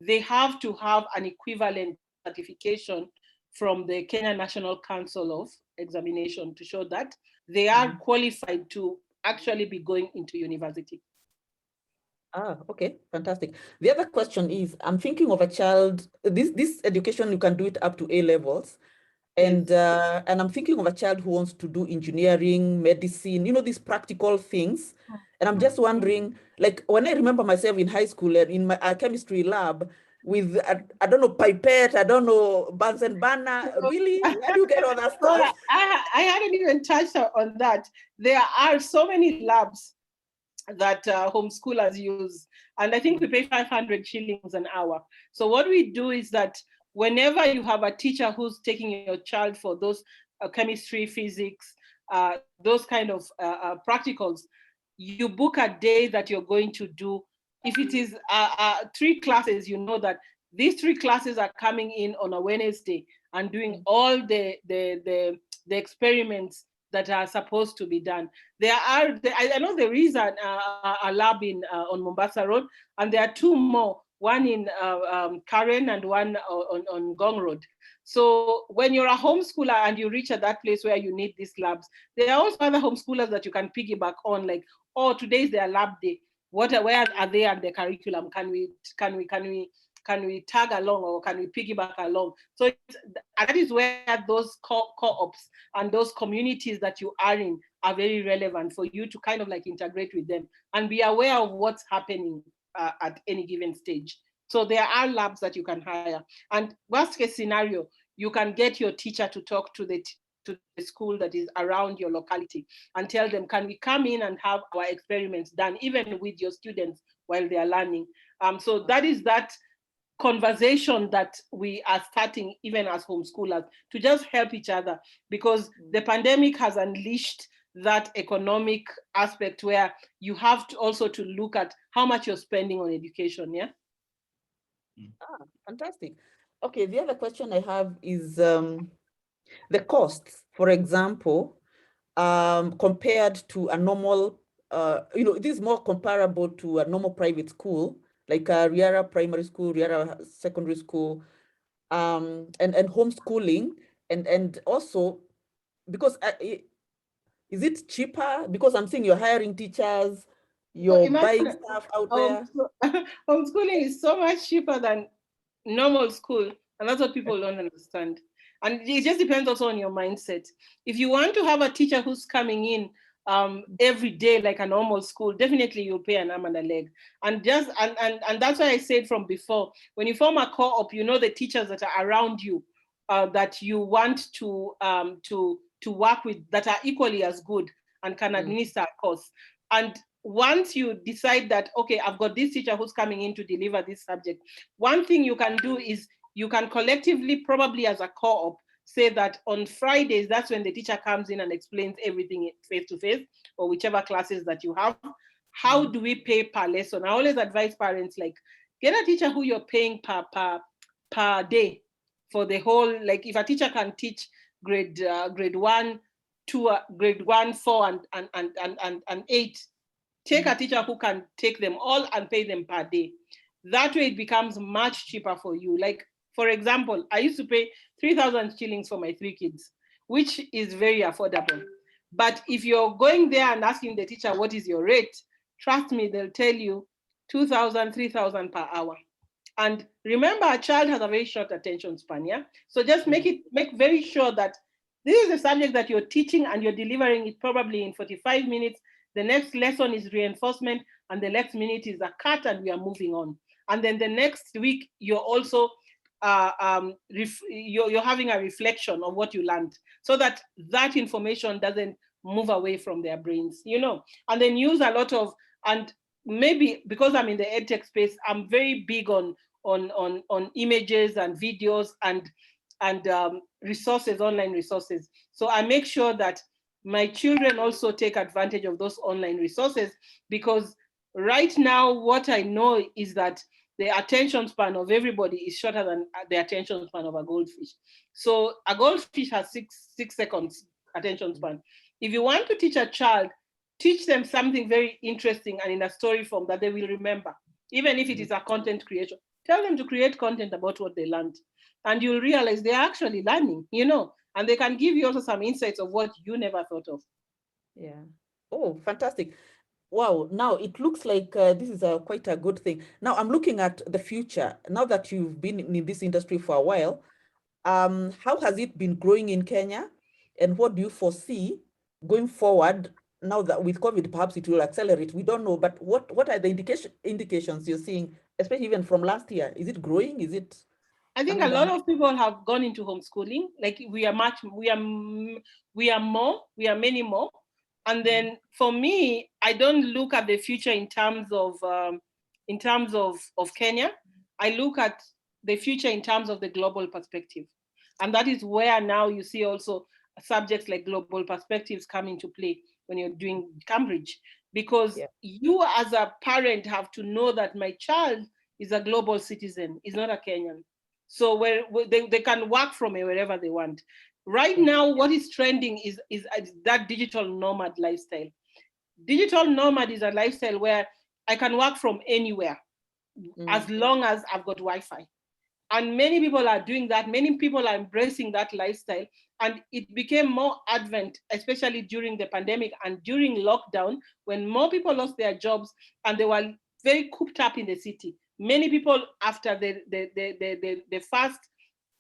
S4: They have to have an equivalent certification from the Kenya National Council of Examination to show that they are qualified to actually be going into university.
S3: Okay, fantastic. The other question is, I'm thinking of a child, this education, you can do it up to A levels. And and I'm thinking of a child who wants to do engineering, medicine, these practical things. And I'm just wondering, like when I remember myself in high school and in my chemistry lab with, I don't know, pipette, I don't know, Bunsen burner, really? Where do you get all that stuff?
S4: I hadn't even touched on that. There are so many labs that homeschoolers use. And I think we pay 500 shillings an hour. So what we do is that whenever you have a teacher who's taking your child for those chemistry, physics, those kind of practicals, you book a day that you're going to do. If it is 3 classes, you know that these 3 classes are coming in on a Wednesday and doing all the experiments that are supposed to be done. I know there is a lab on Mombasa Road, and there are 2 more, one in Karen and one on Gong Road. So when you're a homeschooler and you reach at that place where you need these labs, there are also other homeschoolers that you can piggyback on, like, oh, today is their lab day. Where are they and the curriculum? Can we tag along, or can we piggyback along? So that is where those co-ops and those communities that you are in are very relevant for you to kind of like integrate with them and be aware of what's happening at any given stage. So there are labs that you can hire. And worst case scenario, you can get your teacher to talk to the school that is around your locality and tell them, can we come in and have our experiments done, even with your students while they are learning? So that is that conversation that we are starting even as homeschoolers to just help each other, because the pandemic has unleashed that economic aspect where you have to also to look at how much you're spending on education. Yeah.
S3: Fantastic. Okay, the other question I have is the costs, for example, compared to a normal, this is more comparable to a normal private school, like Riara Primary School, Riara Secondary School, and homeschooling, and also because is it cheaper? Because I'm seeing you're hiring teachers, you're buying stuff out there.
S4: Homeschooling is so much cheaper than normal school, and that's what people don't understand. And it just depends also on your mindset. If you want to have a teacher who's coming in every day like a normal school, definitely you'll pay an arm and a leg. And that's why I said from before, when you form a co-op, you know the teachers that are around you that you want to work with, that are equally as good and can administer a course. And once you decide that, okay, I've got this teacher who's coming in to deliver this subject, one thing you can do is you can collectively, probably as a co-op, say that on Fridays, that's when the teacher comes in and explains everything face-to-face, or whichever classes that you have. How do we pay per lesson? I always advise parents, like, get a teacher who you're paying per day for the whole, like if a teacher can teach grade 1, 2, grade 1, 4, and 8, take a teacher who can take them all and pay them per day. That way it becomes much cheaper for you. Like, for example, I used to pay 3,000 shillings for my 3 kids, which is very affordable. But if you're going there and asking the teacher, what is your rate? Trust me, they'll tell you 2,000, 3,000 per hour. And remember, a child has a very short attention span, yeah? So just make very sure that this is a subject that you're teaching and you're delivering it probably in 45 minutes. The next lesson is reinforcement, and the next minute is a cut, and we are moving on. And then the next week, you're also you're having a reflection of what you learned, so that that information doesn't move away from their brains, And then use a lot of, and maybe because I'm in the EdTech space, I'm very big on images and videos and resources, online resources. So I make sure that my children also take advantage of those online resources, because right now what I know is that the attention span of everybody is shorter than the attention span of a goldfish. So a goldfish has 6 seconds attention span. If you want to teach a child, teach them something very interesting and in a story form that they will remember, even if it is a content creation. Tell them to create content about what they learned, and you'll realize they're actually learning, and they can give you also some insights of what you never thought of.
S3: Yeah. Oh, fantastic. Wow, now it looks like this is quite a good thing. Now I'm looking at the future. Now that you've been in this industry for a while, how has it been growing in Kenya? And what do you foresee going forward now that with COVID, perhaps it will accelerate? We don't know, but what are the indications you're seeing, especially even from last year? Is it growing? Is it?
S4: I think a lot of people have gone into homeschooling. Like we are many more. And then for me, I don't look at the future in terms of Kenya. I look at the future in terms of the global perspective. And that is where now you see also subjects like global perspectives come into play when you're doing Cambridge, because you as a parent have to know that my child is a global citizen, is not a Kenyan. So where they can work from wherever they want. Right now, what is trending is that digital nomad lifestyle. Digital nomad is a lifestyle where I can work from anywhere as long as I've got Wi-Fi. And many people are doing that. Many people are embracing that lifestyle. And it became more advent, especially during the pandemic and during lockdown, when more people lost their jobs and they were very cooped up in the city. Many people, after the first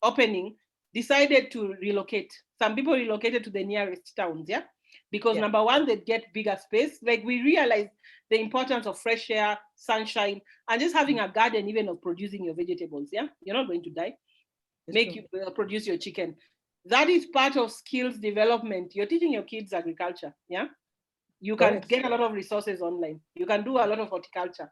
S4: opening, decided to relocate. Some people relocated to the nearest towns, because number one, they get bigger space. Like, we realized the importance of fresh air, sunshine, and just having a garden, even of producing your vegetables. You're not going to die. You produce your chicken. That is part of skills development. You're teaching your kids agriculture. You can get a lot of resources online. You can do a lot of horticulture.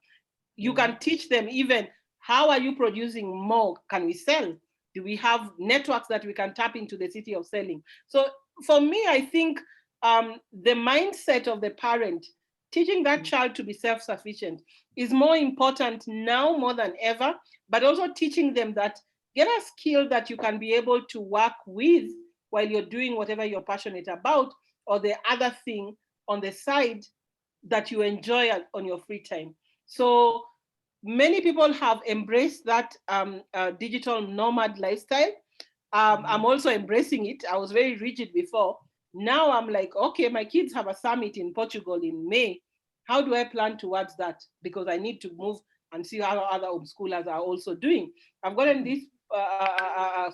S4: You can teach them even, how are you producing more? Can we sell? Do we have networks that we can tap into the city of selling? So for me, I think the mindset of the parent, teaching that child to be self-sufficient, is more important now more than ever, but also teaching them that get a skill that you can be able to work with while you're doing whatever you're passionate about, or the other thing on the side that you enjoy on your free time. So many people have embraced that digital nomad lifestyle. I'm also embracing it. I was very rigid before. Now I'm like, okay, my kids have a summit in Portugal in May. How do I plan towards that? Because I need to move and see how other homeschoolers are also doing. I've gotten this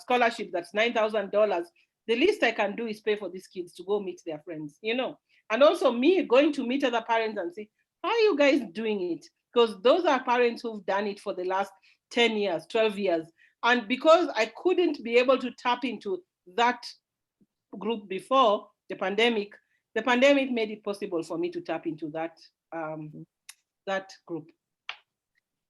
S4: scholarship that's $9,000. The least I can do is pay for these kids to go meet their friends, And also me going to meet other parents and say, how are you guys doing it? Because those are parents who've done it for the last 10 years, 12 years. And because I couldn't be able to tap into that group before the pandemic made it possible for me to tap into that group.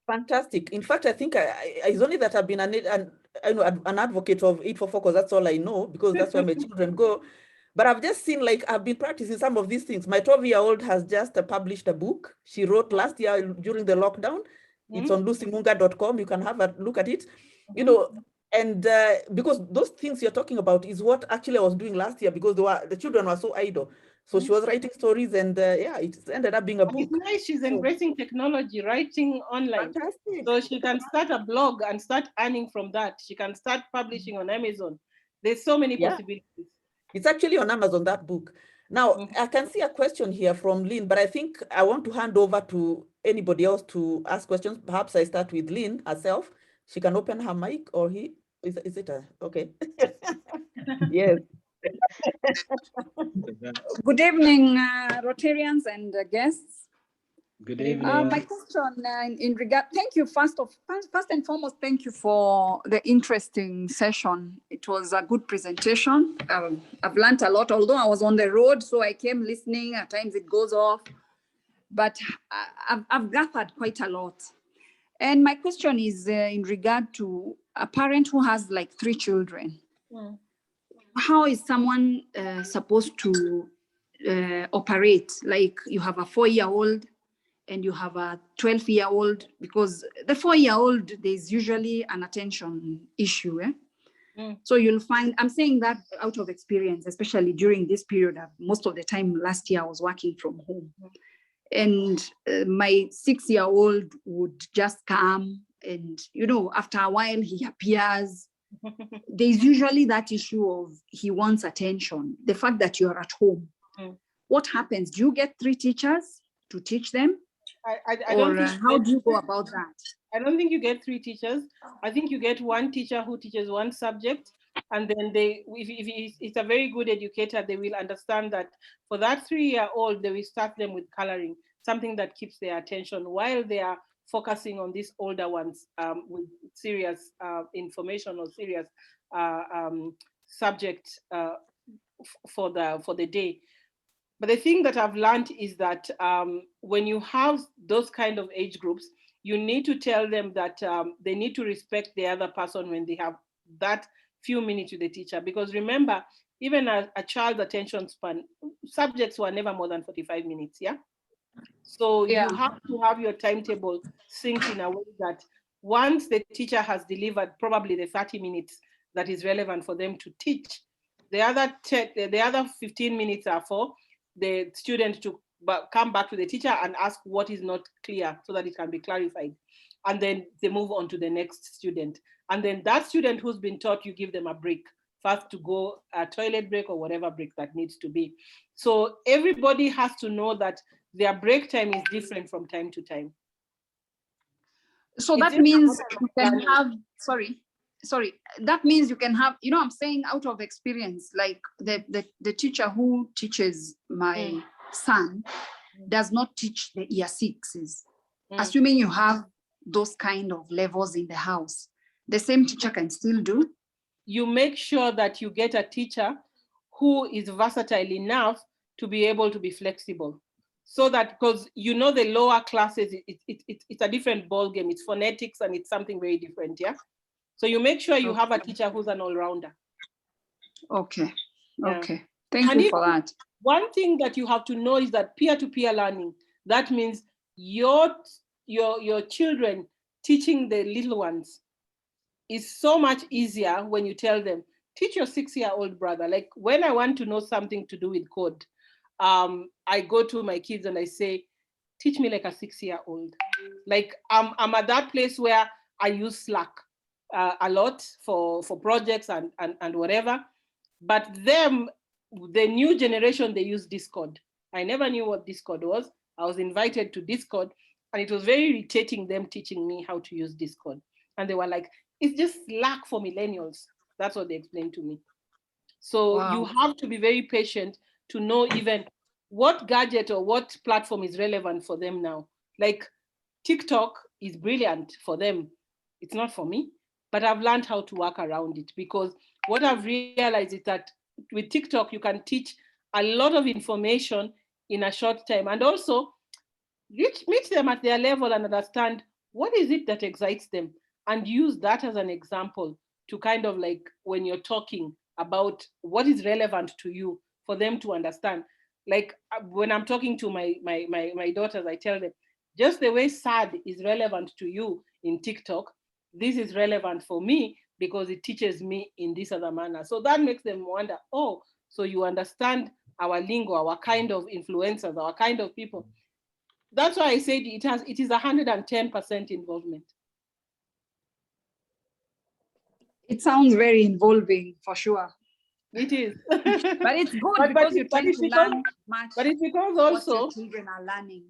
S3: Fantastic. In fact, I think it's only that I've been an advocate of Eat44, because that's all I know, because that's where my children go. But I've just seen, like, I've been practicing some of these things. My 12-year-old has just published a book she wrote last year during the lockdown. It's on lucymunga.com. You can have a look at it. And because those things you're talking about is what actually I was doing last year, because the children were so idle. So she was writing stories, and it ended up being a book.
S4: It's nice. She's embracing technology, writing online.
S3: Fantastic.
S4: So she can start a blog and start earning from that. She can start publishing on Amazon. There's so many possibilities.
S3: It's actually on Amazon, that book. Now, I can see a question here from Lynn, but I think I want to hand over to anybody else to ask questions. Perhaps I start with Lynn herself. She can open her mic, or he. Is it okay? Yes.
S6: Good evening, Rotarians and guests.
S2: Good evening.
S6: My question in regard, thank you first and foremost, thank you for the interesting session. It was a good presentation. I've learned a lot, although I was on the road, so I came listening. At times it goes off, but I've gathered quite a lot. And my question is in regard to a parent who has like 3 children. How is someone supposed to operate? Like, you have a 4-year-old and you have a 12-year-old, because the 4-year-old, there's usually an attention issue. So you'll find, I'm saying that out of experience, especially during this period, most of the time last year I was working from home. And my 6-year-old would just come, and after a while he appears. There's usually that issue of he wants attention. The fact that you're at home. What happens? Do you get 3 teachers to teach them?
S4: I don't think
S6: how do you go about that?
S4: I don't think you get 3 teachers. I think you get 1 teacher who teaches 1 subject, and then if it's a very good educator, they will understand that for that 3-year-old, they will start them with coloring, something that keeps their attention while they are focusing on these older ones with serious information or serious subject for the day. But the thing that I've learned is that when you have those kind of age groups, you need to tell them that they need to respect the other person when they have that few minutes with the teacher. Because remember, even a child's attention span, subjects were never more than 45 minutes, yeah? So
S6: Yeah.
S4: you have to have your timetable synced in a way that once the teacher has delivered probably the 30 minutes that is relevant for them to teach, the other 15 minutes are for the student to come back to the teacher and ask what is not clear so that it can be clarified. And then they move on to the next student. And then that student who's been taught, you give them a break, first to go a toilet break or whatever break that needs to be. So everybody has to know that their break time is different from time to time.
S6: So that means you can have, sorry, that means you can have, I'm saying out of experience, like the teacher who teaches my son does not teach the year sixes. Assuming you have those kind of levels in the house, the same teacher can still do?
S4: You make sure that you get a teacher who is versatile enough to be able to be flexible. So that, because the lower classes, it's a different ball game. It's phonetics and it's something very different, yeah? So you make sure you have a teacher who's an all-rounder.
S6: Okay,
S4: Yeah.
S6: okay. Thank you for that.
S4: One thing that you have to know is that peer-to-peer learning, that means your children teaching the little ones is so much easier when you tell them, teach your 6-year-old brother. Like when I want to know something to do with code, I go to my kids and I say, teach me like a 6-year-old. Like I'm at that place where I use Slack a lot for projects and whatever. But them, the new generation, they use Discord. I never knew what Discord was. I was invited to Discord and it was very irritating them teaching me how to use Discord. And they were like, it's just Slack for millennials. That's what they explained to me. So
S6: Wow.
S4: you have to be very patient to know even what gadget or what platform is relevant for them now. Like TikTok is brilliant for them. It's not for me, but I've learned how to work around it, because what I've realized is that with TikTok, you can teach a lot of information in a short time, and also meet them at their level and understand what is it that excites them, and use that as an example to kind of like when you're talking about what is relevant to you for them to understand. Like when I'm talking to my daughters, I tell them, just the way sad is relevant to you in TikTok, this is relevant for me because it teaches me in this other manner. So that makes them wonder, oh, so you understand our lingo, our kind of influencers, our kind of people. That's why I said it is 110% involvement.
S6: It sounds very involving for sure.
S4: It is.
S6: But it's good because you're trying to learn much.
S4: But it's because also
S6: what your children are learning.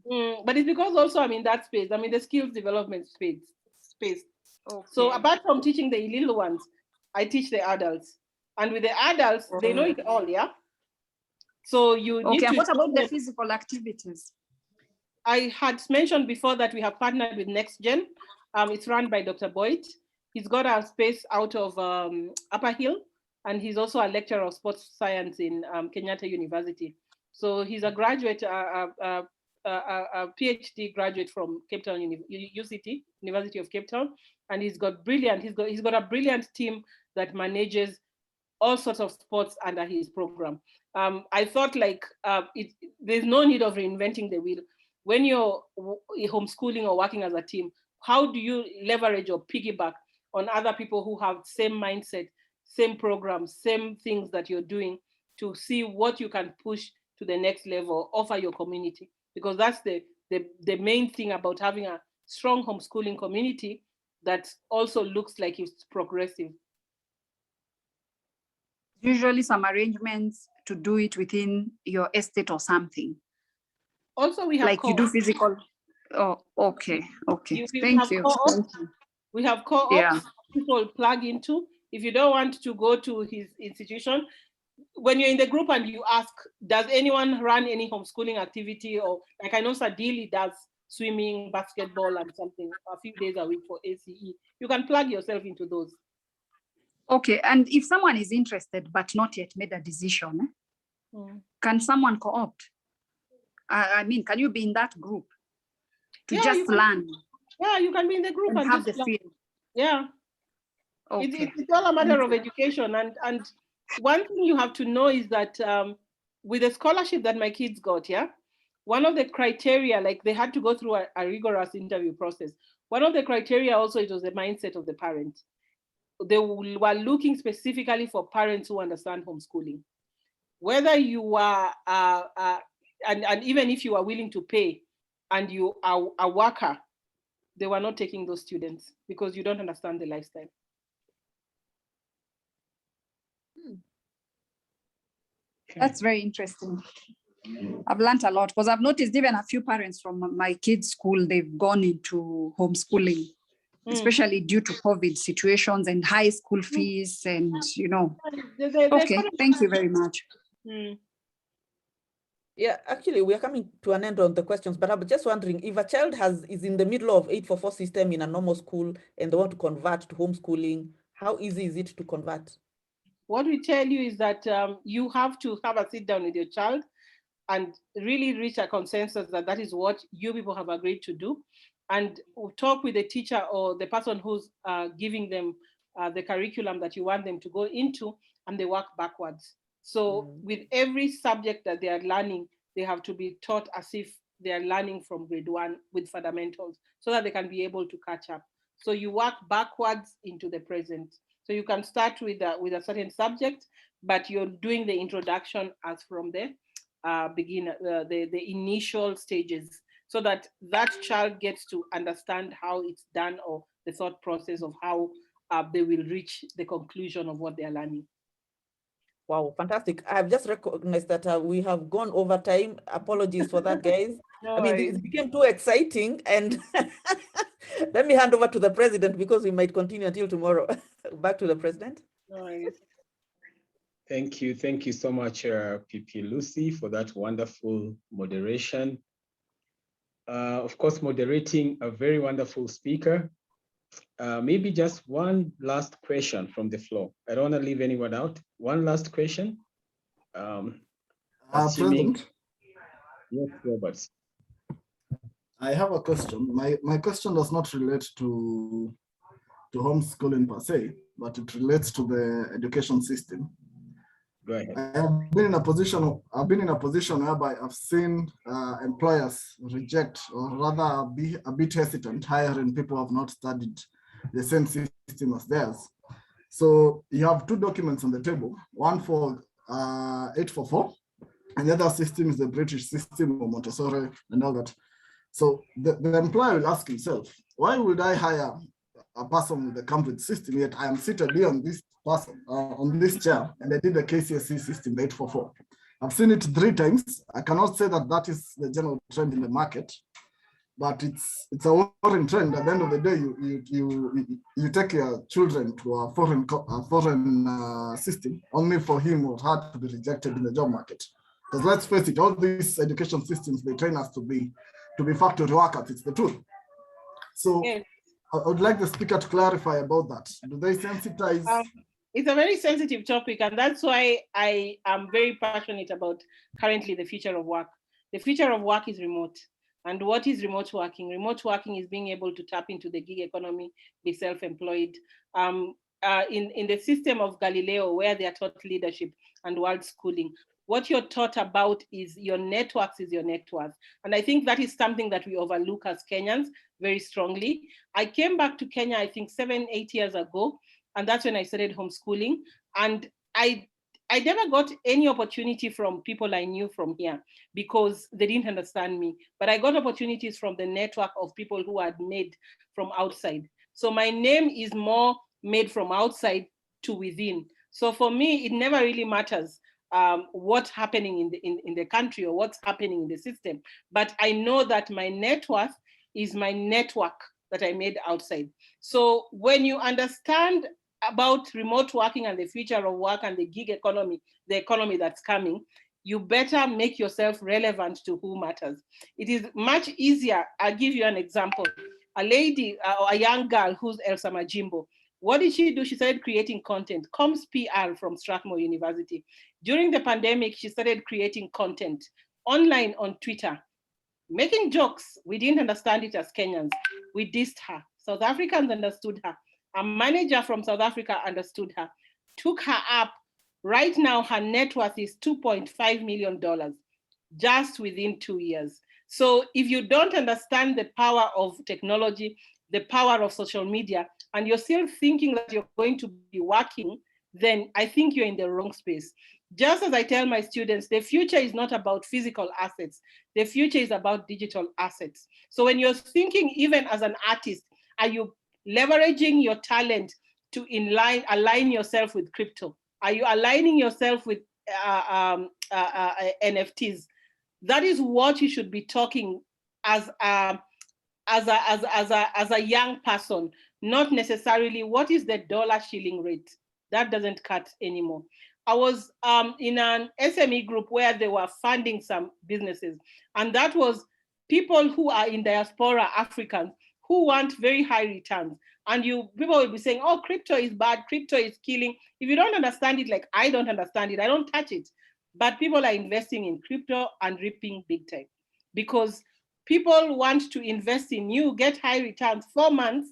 S4: But it's because also I'm in that space. I'm in the skills development space.
S6: Okay.
S4: So apart from teaching the little ones, I teach the adults. And with the adults, they know it all, yeah? So you need to...
S6: Okay, and what about the physical activities?
S4: I had mentioned before that we have partnered with NextGen. It's run by Dr. Boyd. He's got a space out of Upper Hill, and he's also a lecturer of sports science in Kenyatta University. So he's a graduate, a PhD graduate from Cape Town UCT, University of Cape Town, and he's got a brilliant team that manages all sorts of sports under his program. I thought like there's no need of reinventing the wheel. When you're homeschooling or working as a team, how do you leverage or piggyback on other people who have same mindset, same programs, same things that you're doing to see what you can push to the next level, offer your community? Because that's the main thing about having a strong homeschooling community that also looks like it's progressive.
S6: Usually some arrangements to do it within your estate or something.
S4: Also, we have
S6: like you do physical. Oh, okay. Thank you.
S4: We have co-ops people plug into. If you don't want to go to his institution, when you're in the group and you ask, does anyone run any homeschooling activity? Or like I know Sadili does swimming, basketball, and something a few days a week for ACE. You can plug yourself into those.
S6: Okay, and if someone is interested but not yet made a decision, can someone co-opt? I mean, can you be in that group to
S4: Yeah,
S6: just learn
S4: Yeah, you can be in the group
S6: and
S4: and
S6: have
S4: just
S6: the
S4: learn.
S6: feel?
S4: Yeah.
S6: Okay.
S4: It's all a matter of education. And one thing you have to know is that with the scholarship that my kids got, yeah, one of the criteria, like they had to go through a rigorous interview process. One of the criteria also, it was the mindset of the parent. They were looking specifically for parents who understand homeschooling. Whether you are, and even if you are willing to pay and you are a worker, they were not taking those students because you don't understand the lifestyle.
S6: That's very interesting. I've learned a lot because I've noticed even a few parents from my kids' school, they've gone into homeschooling, especially due to COVID situations and high school fees and, you know. Okay, thank you very much.
S3: Yeah, actually, we are coming to an end on the questions, but I'm just wondering if a child is in the middle of 844 system in a normal school and they want to convert to homeschooling, how easy is it to convert?
S4: What we tell you is that you have to have a sit down with your child and really reach a consensus that that is what you people have agreed to do, and talk with the teacher or the person who's giving them the curriculum that you want them to go into, and they work backwards. So with every subject that they are learning, they have to be taught as if they are learning from grade 1 with fundamentals so that they can be able to catch up. So you work backwards into the present. So you can start with a certain subject, but you're doing the introduction as from the the initial stages, so that that child gets to understand how it's done, or the thought process of how they will reach the conclusion of what they're learning.
S3: Wow, fantastic. I've just recognized that we have gone over time. Apologies for that, guys.
S4: No
S3: I mean,
S4: worries.
S3: it became too exciting, and let me hand over to the president because we might continue until tomorrow. Back to the president.
S4: No worries.
S2: Thank you so much, PP Lucy, for that wonderful moderation. Of course, moderating a very wonderful speaker. Maybe just one last question from the floor. I don't want to leave anyone out. One last question. Assuming,
S7: President,
S2: yes, Robert.
S7: I have a question. My question does not relate to homeschooling per se, but it relates to the education system.
S2: Go ahead.
S7: I've been in a position whereby I've seen employers reject, or rather be a bit hesitant hiring people who have not studied the same system as theirs. So you have two documents on the table, one for 844, and the other system is the British system, or Montessori and all that. So the employer will ask himself, why would I hire a person with the Cambridge system, yet I am seated here on this person, on this chair, and I did the KCSE system, the 844. I've seen it 3 times. I cannot say that that is the general trend in the market, but it's a worrying trend. At the end of the day, you take your children to a foreign system only for him or her to be rejected in the job market. Because let's face it, all these education systems, they train us to be factory workers. It's the truth. So yes. I would like the speaker to clarify about that. Do they sensitize?
S4: It's a very sensitive topic, and that's why I am very passionate about currently the future of work. The future of work is remote. And what is remote working? Remote working is being able to tap into the gig economy, be self-employed. In the system of Galileo, where they are taught leadership and world schooling, what you're taught about is your networks is your net worth. And I think that is something that we overlook as Kenyans very strongly. I came back to Kenya, I think 7-8 years ago, and that's when I started homeschooling. And I never got any opportunity from people I knew from here because they didn't understand me. But I got opportunities from the network of people who had made from outside. So my name is more made from outside to within. So for me, it never really matters what's happening in the country or what's happening in the system. But I know that my net worth is my network that I made outside. So when you understand about remote working and the future of work and the gig economy, the economy that's coming, you better make yourself relevant to who matters. It is much easier. I'll give you an example. A lady, a young girl who's Elsa Majimbo, what did she do? She started creating content, Comms PR from Strathmore University. During the pandemic, she started creating content online on Twitter, making jokes. We didn't understand it as Kenyans. We dissed her. South Africans understood her. A manager from South Africa understood her, took her up. Right now, her net worth is $2.5 million just within 2 years. So if you don't understand the power of technology, the power of social media, and you're still thinking that you're going to be working, then I think you're in the wrong space. Just as I tell my students, the future is not about physical assets. The future is about digital assets. So when you're thinking, even as an artist, are you leveraging your talent to align yourself with crypto? Are you aligning yourself with NFTs? That is what you should be talking as a young person, not necessarily what is the dollar shilling rate. That doesn't cut anymore. I was in an SME group where they were funding some businesses, and that was people who are in diaspora, Africans, who want very high returns. And people will be saying, oh, crypto is bad, crypto is killing. If you don't understand it, like I don't understand it, I don't touch it. But people are investing in crypto and reaping big tech because people want to invest in you, get high returns 4 months.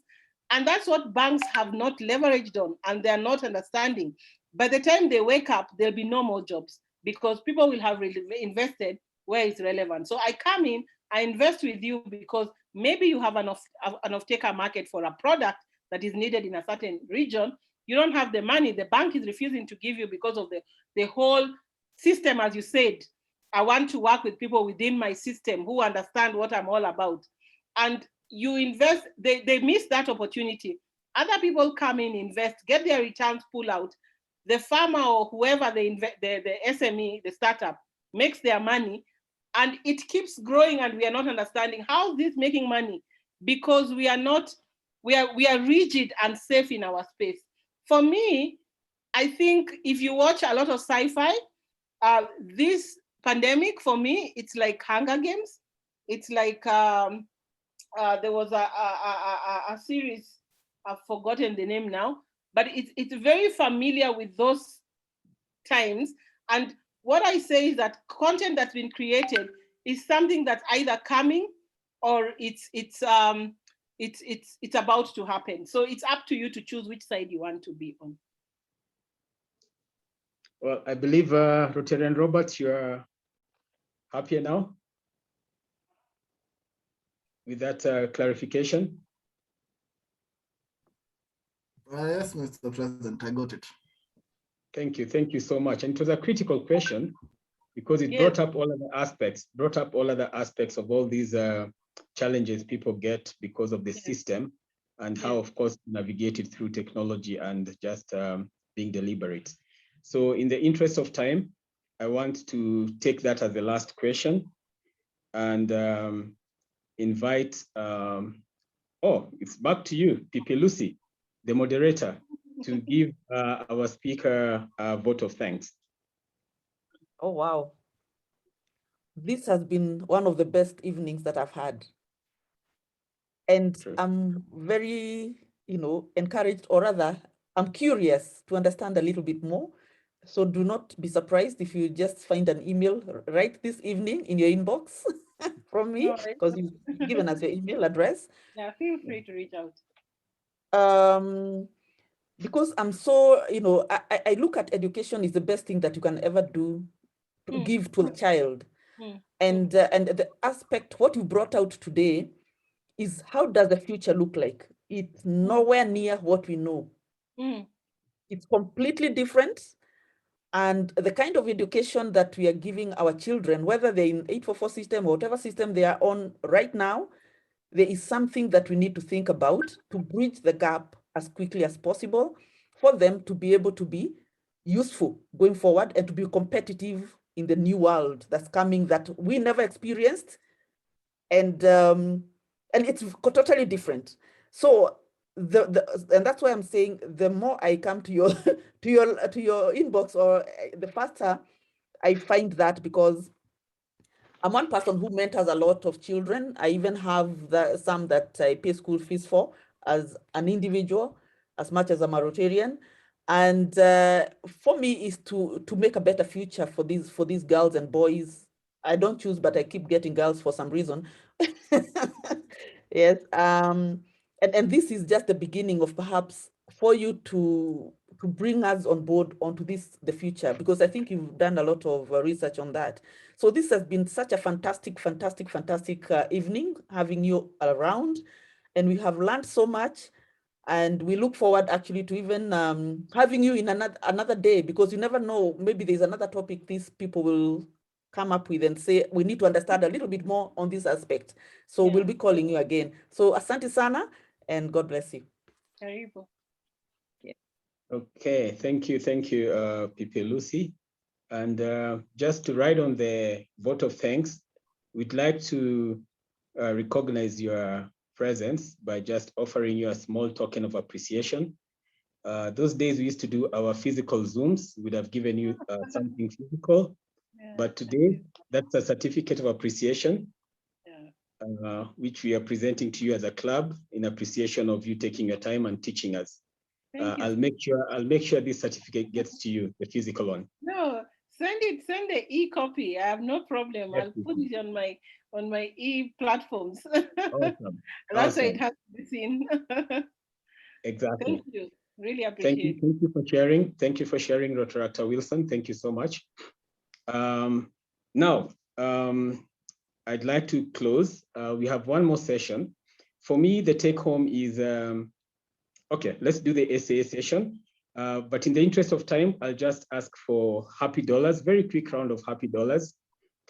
S4: And that's what banks have not leveraged on, and they're not understanding. By the time they wake up, there'll be no more jobs because people will have invested where it's relevant. So I come in, I invest with you because maybe you have an off-taker market for a product that is needed in a certain region. You don't have the money, the bank is refusing to give you because of the whole system, as you said. I want to work with people within my system who understand what I'm all about. And you invest, they miss that opportunity. Other people come in, invest, get their returns, pull out. The farmer or whoever the SME, the startup, makes their money, and it keeps growing, and we are not understanding how this making money because we are rigid and safe in our space. For me, I think if you watch a lot of sci-fi, this pandemic for me, it's like Hunger Games. It's like there was a series, I've forgotten the name now, but it's very familiar with those times. And what I say is that content that's been created is something that's either coming or it's about to happen. So it's up to you to choose which side you want to be on.
S2: Well, I believe Rotarian Robert, you're happier now with that clarification?
S7: Yes, Mr. President, I got it.
S2: Thank you so much. And it was a critical question because it brought up all other aspects of all these challenges people get because of the system and how, of course, navigate it through technology and just being deliberate. So in the interest of time, I want to take that as the last question and invite, it's back to you, Pipi Lucy, the moderator, to give our speaker a vote of thanks.
S3: Oh, wow. This has been one of the best evenings that I've had. And I'm very, encouraged, or rather, I'm curious to understand a little bit more. So do not be surprised if you just find an email right this evening in your inbox from me, because you've given us your email address.
S4: Yeah, feel free to reach out.
S3: Because I'm so, I look at education is the best thing that you can ever do to give to a child. And the aspect, what you brought out today is how does the future look like? It's nowhere near what we know. It's completely different. And the kind of education that we are giving our children, whether they're in 844 system or whatever system they are on right now, there is something that we need to think about to bridge the gap as quickly as possible for them to be able to be useful going forward and to be competitive in the new world that's coming that we never experienced. And it's totally different. So and that's why I'm saying the more I come to your to your inbox, or the faster I find that, because I'm one person who mentors a lot of children. I even have some that I pay school fees for as an individual, as much as I'm a Rotarian. And for me is to make a better future for these girls and boys I don't choose, but I keep getting girls for some reason. Yes. And this is just the beginning of perhaps for you to bring us on board onto the future, because I think you've done a lot of research on that. So this has been such a fantastic evening having you around, and we have learned so much. And we look forward actually to even having you in another day, because you never know, maybe there's another topic these people will come up with and say, we need to understand a little bit more on this aspect. So we'll be calling you again. So asante sana, and God bless you.
S4: Karibu.
S2: Okay, thank you, Pipi Lucy. And just to write on the vote of thanks, we'd like to recognize your presence by just offering you a small token of appreciation. Those days we used to do our physical Zooms, we'd have given you something physical, but today that's a certificate of appreciation, which we are presenting to you as a club in appreciation of you taking your time and teaching us. I'll make sure this certificate gets to you, the physical one.
S4: No, send the e-copy. I have no problem. I'll put it on my e-platforms.
S2: Awesome.
S4: That's why it has to be seen.
S2: Exactly.
S4: Thank you. Really appreciate it.
S2: Thank you for sharing. Thank you for sharing, Rotaract Wilson. Thank you so much. Now, I'd like to close. We have one more session. For me, the take home is, okay, let's do the essay session. But in the interest of time, I'll just ask for happy dollars, very quick round of happy dollars.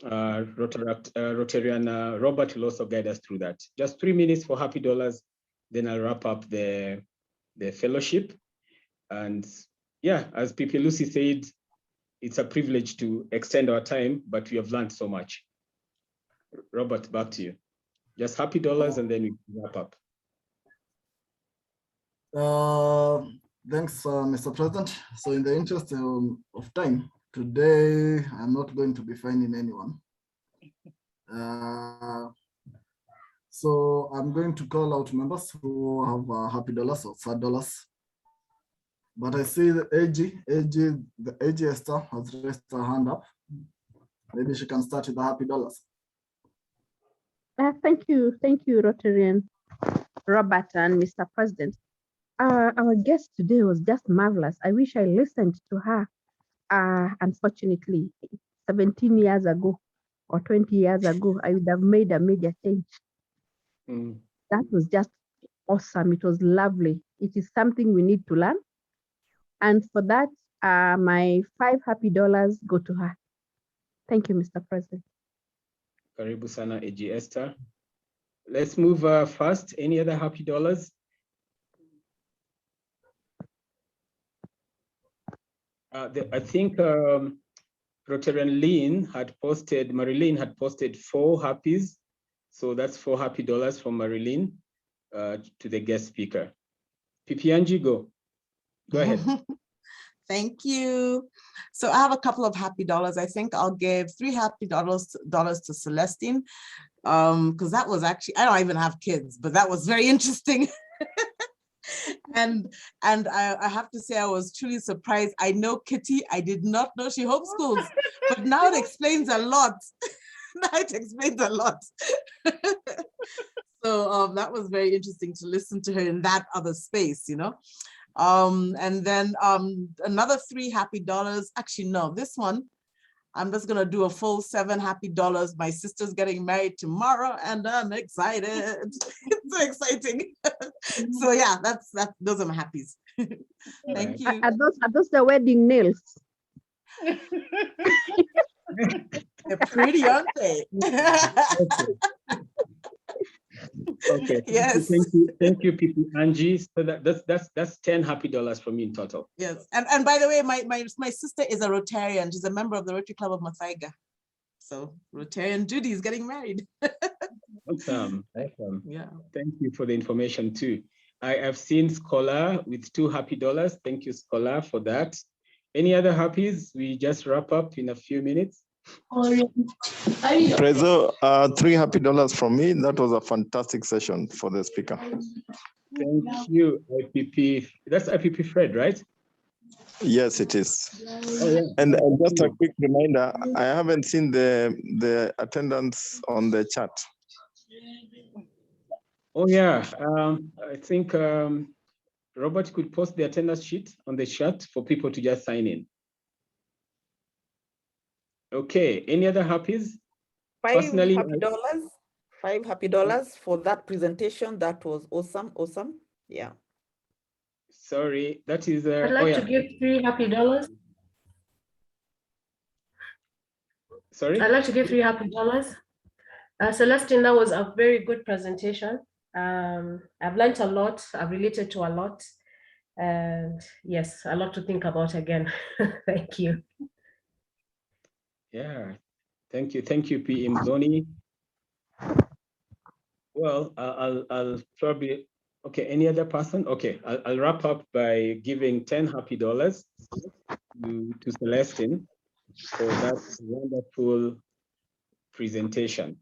S2: Rotarian Robert will also guide us through that. Just 3 minutes for happy dollars, then I'll wrap up the fellowship. And yeah, as Pipi Lucy said, it's a privilege to extend our time, but we have learned so much. Robert, back to you. Just happy dollars and then we wrap up.
S7: Thanks, Mr. President. So in the interest of time, today I'm not going to be finding anyone. So I'm going to call out members who have happy dollars or sad dollars. But I see the AG Esther has raised her hand up. Maybe she can start with the happy dollars.
S8: Thank you, Rotarian Robert and Mr. President. Our guest today was just marvelous. I wish I listened to her. Unfortunately, 17 years ago or 20 years ago, I would have made a major change. That was just awesome. It was lovely. It is something we need to learn. And for that, my 5 happy dollars go to her. Thank you, Mr. President.
S2: Karibu sana, AG Esther. Let's move fast. Any other happy dollars? I think Rotarian Lynn had posted, Marilyn had posted 4 happies. So that's 4 happy dollars from Marilyn to the guest speaker. Pipianji, go ahead.
S9: Thank you. So I have a couple of happy dollars. I think I'll give 3 happy dollars to Celesstine, because that was actually, I don't even have kids, but that was very interesting. And I have to say I was truly surprised. I know Kitty, I did not know she homeschools, but now it explains a lot. Now it explains a lot. So that was very interesting to listen to her in that other space, you know. And then another 3 happy dollars. Actually, no, this one, I'm just gonna do a full 7 happy dollars. My sister's getting married tomorrow and I'm excited. It's so exciting. So yeah, those are my happies. Thank you.
S8: Are those the wedding nails?
S9: They're pretty, aren't they?
S2: Okay.
S9: Yes.
S2: Thank you, Pipi Angie. So that's 10 happy dollars for me in total.
S9: Yes. And by the way, my sister is a Rotarian. She's a member of the Rotary Club of Mathaiga. So Rotarian Judy is getting married.
S2: Awesome.
S9: Yeah.
S2: Thank you for the information too. I have seen Scholar with 2 happy dollars. Thank you, Scholar, for that. Any other happies? We just wrap up in a few minutes.
S10: Prezo, 3 happy dollars from me. That was a fantastic session for the speaker.
S2: Thank you, IPP. That's IPP Fred, right?
S10: Yes, it is.
S2: Oh, yeah.
S10: And just a quick reminder, I haven't seen the attendance on the chat.
S2: Oh, yeah. I think Robert could post the attendance sheet on the chat for people to just sign in. Okay, any other happies? Personally,
S3: $5 happy for that presentation. That was awesome. Yeah.
S2: Sorry, that is.
S11: I'd like to give $3 happy.
S2: Sorry?
S11: I'd like to give $3 happy. Celestine, that was a very good presentation. I've learned a lot. I've related to a lot. And yes, a lot to think about again. Thank you.
S2: Yeah, thank you, P. Mzoni. Well, I'll probably, okay, any other person? Okay, I'll wrap up by giving $10 happy to Celestine for that wonderful presentation.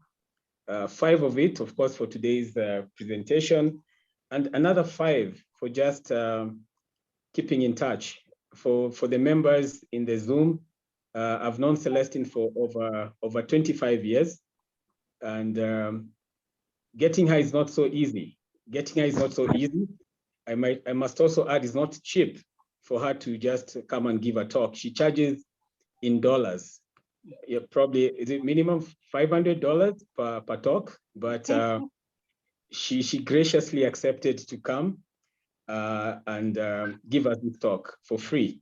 S2: 5 of it, of course, for today's presentation, and another 5 for just keeping in touch. For the members in the Zoom, I've known Celestine for over 25 years, and getting her is not so easy. I must also add, it's not cheap for her to just come and give a talk. She charges in dollars. Yeah, probably, is it minimum $500 per talk? But she graciously accepted to come and give us this talk for free.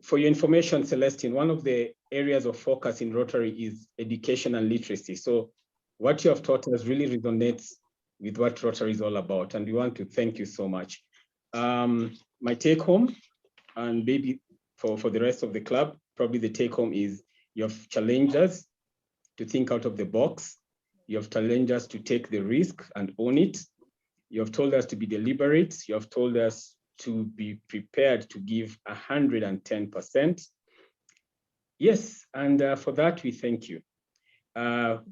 S2: For your information, Celestine, one of the areas of focus in Rotary is education and literacy. So what you have taught us really resonates with what Rotary is all about, and we want to thank you so much. My take home, and maybe for the rest of the club, probably the take home is you have challenged us to think out of the box. You have challenged us to take the risk and own it. You have told us to be deliberate. You have told us to be prepared to give 110%. Yes, and for that, we thank you.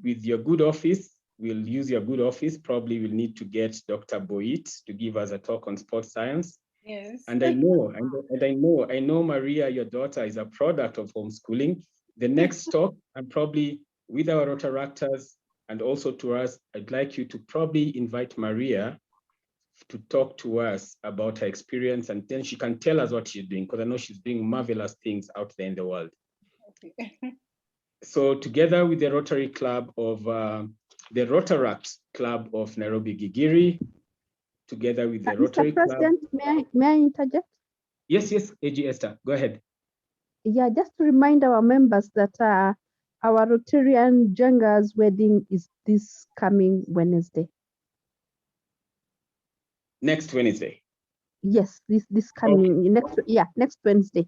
S2: With your good office, we'll use your good office. Probably we'll need to get Dr. Boit to give us a talk on sports science.
S4: Yes.
S2: And I know, Maria, your daughter is a product of homeschooling. The next talk, and probably with our Rotaractors and also to us, I'd like you to probably invite Maria to talk to us about her experience, and then she can tell us what she's doing, because I know she's doing marvelous things out there in the world.
S4: Okay.
S2: So together with the Rotary Club of, the Rotaract Club of Nairobi Gigiri, together with the Rotary
S8: Mr. President, may I interject?
S2: Yes, AG Esther, go ahead.
S8: Yeah, just to remind our members that our Rotarian Jenga's wedding is this coming Wednesday.
S2: Next Wednesday?
S8: Yes, this coming, okay. next Wednesday.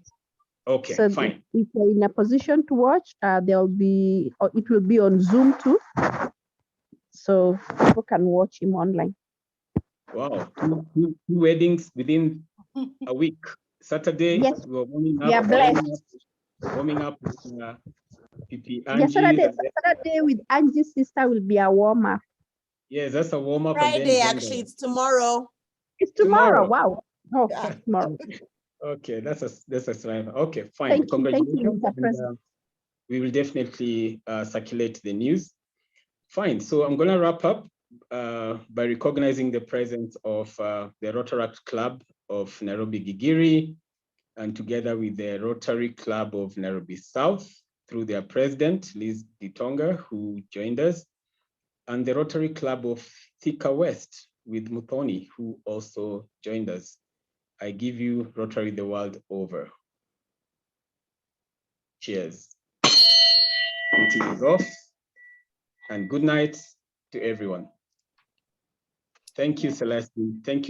S2: Okay,
S8: so
S2: fine.
S8: If you're in a position to watch, there'll be, or it will be on Zoom too. So people can watch him online.
S2: Wow, two weddings within a week. Saturday,
S8: yes.
S2: we were warming up.
S8: We are blessed.
S2: Warming up with PP
S8: Angie.
S2: Yes,
S8: Saturday with Angie's sister will be a warm up.
S2: Yes, that's a warm up.
S9: Friday, actually, it's tomorrow.
S8: It's tomorrow. Wow. Oh, yeah. Tomorrow.
S2: Okay, that's a sign. Okay, fine.
S8: Thank
S2: Congratulations.
S8: you, Mr. President.
S2: We will definitely circulate the news. Fine. So I'm going to wrap up by recognizing the presence of the Rotaract Club of Nairobi Gigiri, and together with the Rotary Club of Nairobi South through their president, Liz Ditonga, who joined us, and the Rotary Club of Thika West with Muthoni, who also joined us. I give you Rotary the world over. Cheers. Meeting is off, and good night to everyone. Thank you, Celestine. Thank you.